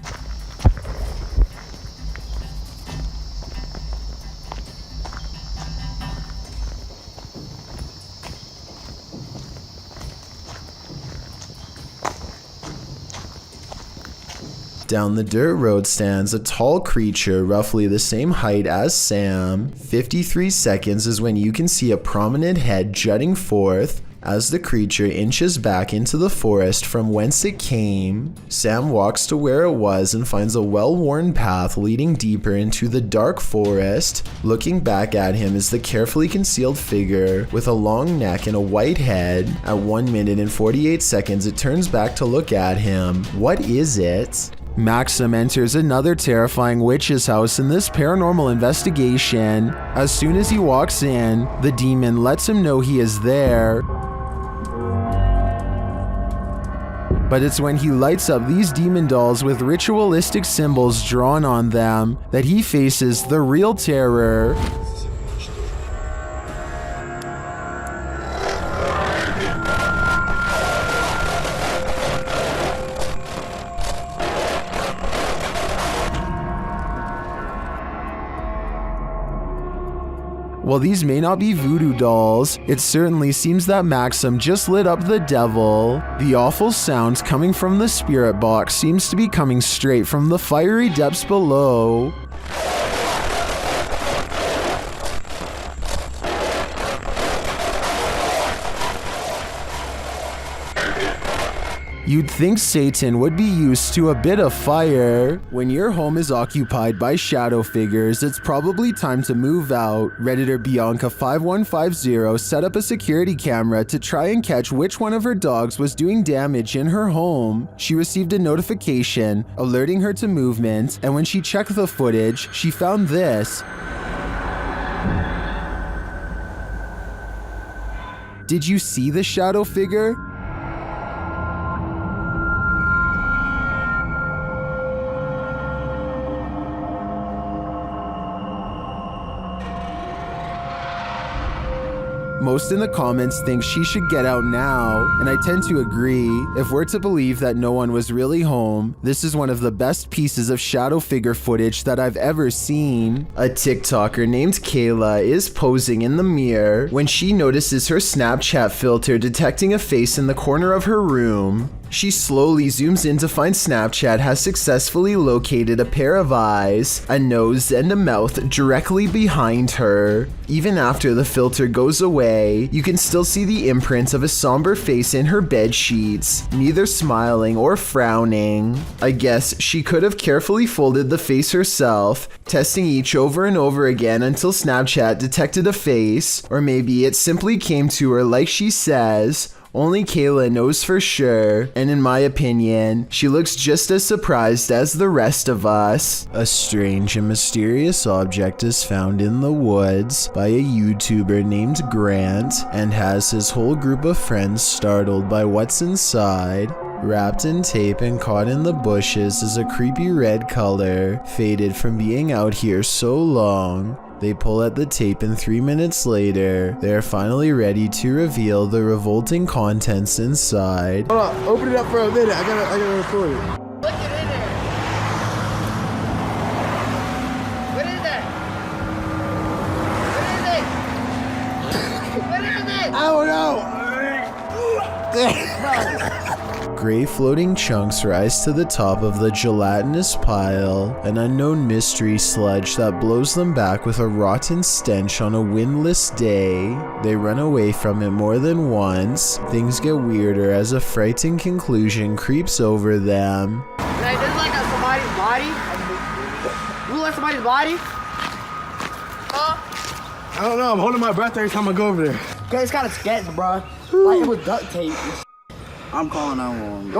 Down the dirt road stands a tall creature roughly the same height as Sam. 53 seconds is when you can see a prominent head jutting forth as the creature inches back into the forest from whence it came. Sam walks to where it was and finds a well-worn path leading deeper into the dark forest. Looking back at him is the carefully concealed figure with a long neck and a white head. At 1 minute and 48 seconds, it turns back to look at him. What is it? Maxim enters another terrifying witch's house in this paranormal investigation. As soon as he walks in, the demon lets him know he is there. But it's when he lights up these demon dolls with ritualistic symbols drawn on them that he faces the real terror. While these may not be voodoo dolls, it certainly seems that Maxim just lit up the devil. The awful sound coming from the spirit box seems to be coming straight from the fiery depths below. You'd think Satan would be used to a bit of fire. When your home is occupied by shadow figures, it's probably time to move out. Redditor Bianca5150 set up a security camera to try and catch which one of her dogs was doing damage in her home. She received a notification alerting her to movement, and when she checked the footage, she found this. Did you see the shadow figure? Most in the comments think she should get out now, and I tend to agree. If we're to believe that no one was really home, this is one of the best pieces of shadow figure footage that I've ever seen. A TikToker named Kayla is posing in the mirror when she notices her Snapchat filter detecting a face in the corner of her room. She slowly zooms in to find Snapchat has successfully located a pair of eyes, a nose, and a mouth directly behind her. Even after the filter goes away, you can still see the imprint of a somber face in her bed sheets, neither smiling or frowning. I guess she could have carefully folded the face herself, testing each over and over again until Snapchat detected a face, or maybe it simply came to her like she says. Only Kayla knows for sure, and in my opinion, she looks just as surprised as the rest of us. A strange and mysterious object is found in the woods by a YouTuber named Grant and has his whole group of friends startled by what's inside. Wrapped in tape and caught in the bushes is a creepy red color, faded from being out here so long. They pull at the tape and 3 minutes later, they are finally ready to reveal the revolting contents inside. Hold on, open it up for a minute. I gotta record it. Look it in there. What is that? What is it? What is it? I don't know. Gray floating chunks rise to the top of the gelatinous pile, an unknown mystery sludge that blows them back with a rotten stench on a windless day. They run away from it more than once. Things get weirder as a frightening conclusion creeps over them. Hey, this is like somebody's body. You look like somebody's body? I don't know, I'm holding my breath every time I go over there. Okay, it's kind of sketch, bro. Like, it was duct tape. I'm calling 911.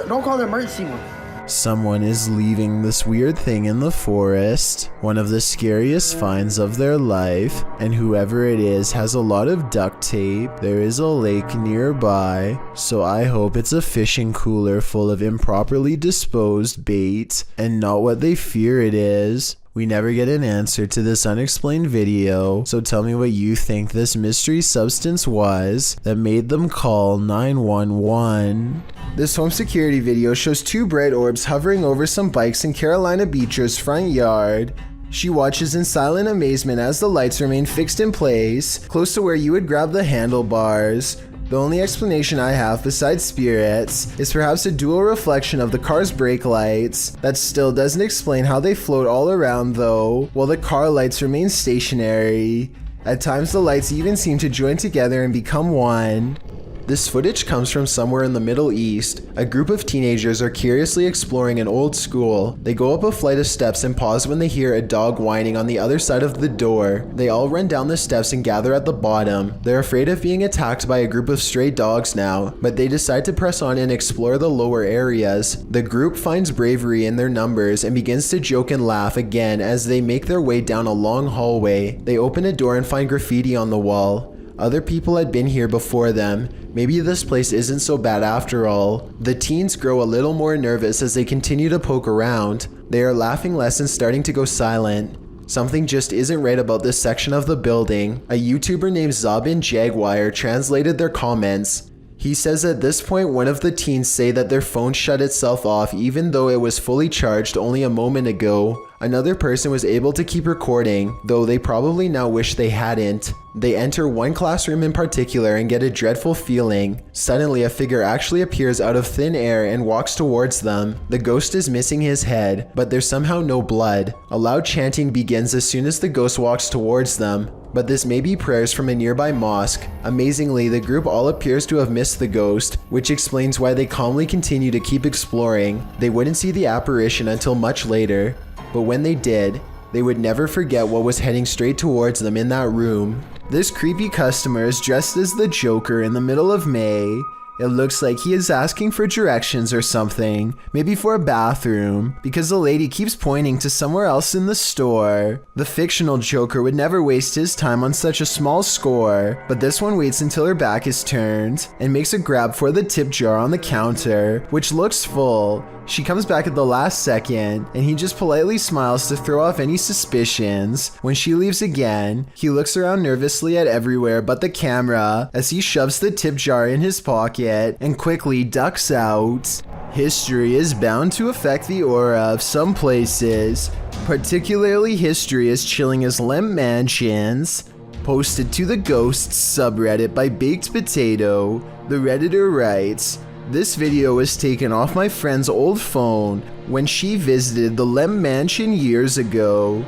Don't call the emergency one. Someone is leaving this weird thing in the forest, one of the scariest finds of their life, and whoever it is has a lot of duct tape. There is a lake nearby, so I hope it's a fishing cooler full of improperly disposed bait, and not what they fear it is. We never get an answer to this unexplained video, so tell me what you think this mystery substance was that made them call 911. This home security video shows two bright orbs hovering over some bikes in Carolina Beecher's front yard. She watches in silent amazement as the lights remain fixed in place, close to where you would grab the handlebars. The only explanation I have besides spirits is perhaps a dual reflection of the car's brake lights. That still doesn't explain how they float all around though, while the car lights remain stationary. At times the lights even seem to join together and become one. This footage comes from somewhere in the Middle East. A group of teenagers are curiously exploring an old school. They go up a flight of steps and pause when they hear a dog whining on the other side of the door. They all run down the steps and gather at the bottom. They're afraid of being attacked by a group of stray dogs now, but they decide to press on and explore the lower areas. The group finds bravery in their numbers and begins to joke and laugh again as they make their way down a long hallway. They open a door and find graffiti on the wall. Other people had been here before them. Maybe this place isn't so bad after all. The teens grow a little more nervous as they continue to poke around. They are laughing less and starting to go silent. Something just isn't right about this section of the building. A YouTuber named Zabin Jaguar translated their comments. He says at this point one of the teens say that their phone shut itself off even though it was fully charged only a moment ago. Another person was able to keep recording, though they probably now wish they hadn't. They enter one classroom in particular and get a dreadful feeling. Suddenly a figure actually appears out of thin air and walks towards them. The ghost is missing his head, but there's somehow no blood. A loud chanting begins as soon as the ghost walks towards them, but this may be prayers from a nearby mosque. Amazingly, the group all appears to have missed the ghost, which explains why they calmly continue to keep exploring. They wouldn't see the apparition until much later, but when they did, they would never forget what was heading straight towards them in that room. This creepy customer is dressed as the Joker in the middle of May. It looks like he is asking for directions or something, maybe for a bathroom, because the lady keeps pointing to somewhere else in the store. The fictional Joker would never waste his time on such a small score, but this one waits until her back is turned and makes a grab for the tip jar on the counter, which looks full. She comes back at the last second, and he just politely smiles to throw off any suspicions. When she leaves again, he looks around nervously at everywhere but the camera as he shoves the tip jar in his pocket and quickly ducks out. History is bound to affect the aura of some places. Particularly history is chilling as Lemp Mansions. Posted to the Ghosts subreddit by Baked Potato, the Redditor writes, "This video was taken off my friend's old phone when she visited the Lemp Mansion years ago.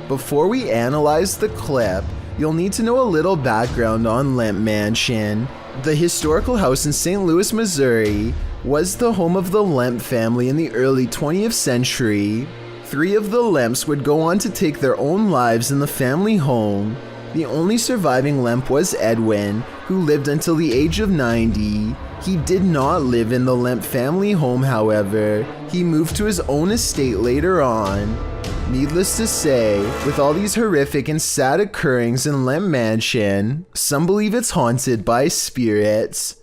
Before we analyze the clip, you'll need to know a little background on Lemp Mansion. The historical house in St. Louis, Missouri was the home of the Lemp family in the early 20th century. 3 of the Lemps would go on to take their own lives in the family home. The only surviving Lemp was Edwin, who lived until the age of 90. He did not live in the Lemp family home, however. He moved to his own estate later on. Needless to say, with all these horrific and sad occurrings in Lemp Mansion, some believe it's haunted by spirits.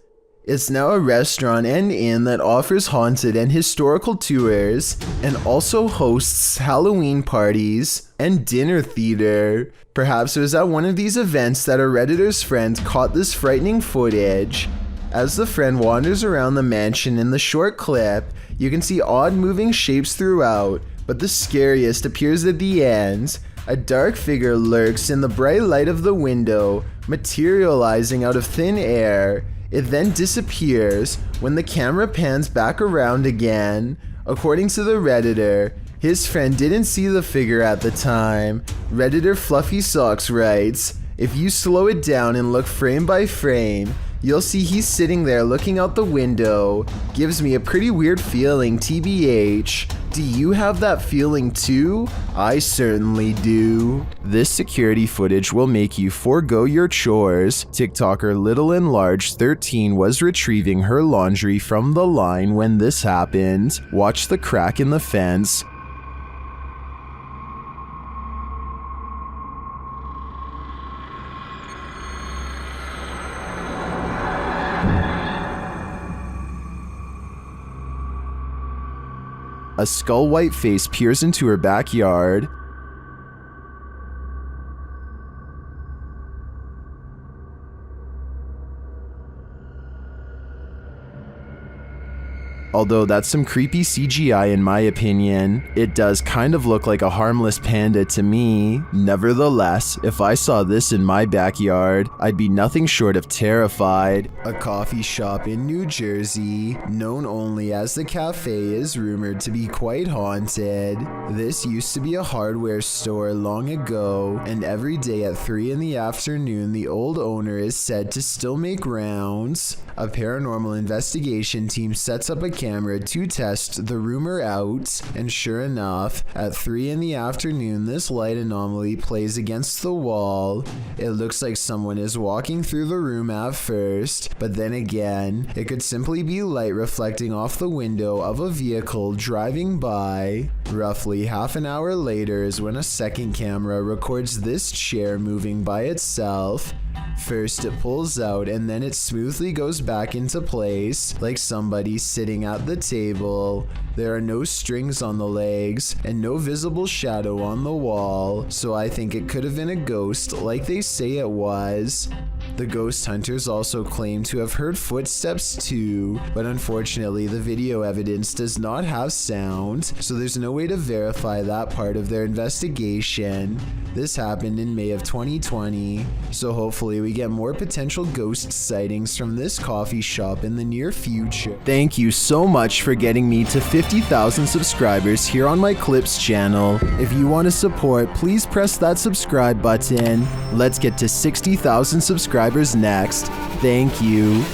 It's now a restaurant and inn that offers haunted and historical tours, and also hosts Halloween parties and dinner theater. Perhaps it was at one of these events that a Redditor's friend caught this frightening footage. As the friend wanders around the mansion in the short clip, you can see odd moving shapes throughout, but the scariest appears at the end. A dark figure lurks in the bright light of the window, materializing out of thin air. It then disappears when the camera pans back around again. According to the Redditor, his friend didn't see the figure at the time. Redditor Fluffy Socks writes, if you slow it down and look frame by frame, you'll see he's sitting there looking out the window. Gives me a pretty weird feeling, TBH. Do you have that feeling too? I certainly do. This security footage will make you forego your chores. TikToker Little and Large 13 was retrieving her laundry from the line when this happened. Watch the crack in the fence. A skull-white face peers into her backyard. Although that's some creepy CGI in my opinion. It does kind of look like a harmless panda to me. Nevertheless, if I saw this in my backyard, I'd be nothing short of terrified. A coffee shop in New Jersey, known only as the Cafe, is rumored to be quite haunted. This used to be a hardware store long ago, and every day at 3 in the afternoon, the old owner is said to still make rounds. A paranormal investigation team sets up a camera to test the rumor out, and sure enough, at 3 in the afternoon, this light anomaly plays against the wall. It looks like someone is walking through the room at first, but then again, it could simply be light reflecting off the window of a vehicle driving by. Roughly half an hour later is when a second camera records this chair moving by itself. First it pulls out and then it smoothly goes back into place like somebody sitting at the table. There are no strings on the legs and no visible shadow on the wall, so I think it could have been a ghost like they say it was. The ghost hunters also claim to have heard footsteps too, but unfortunately the video evidence does not have sound, so there's no way to verify that part of their investigation. This happened in May of 2020, so hopefully we get more potential ghost sightings from this coffee shop in the near future. Thank you so much for getting me to 50,000 subscribers here on my Clips channel. If you want to support, please press that subscribe button. Let's get to 60,000 subscribers next. Thank you.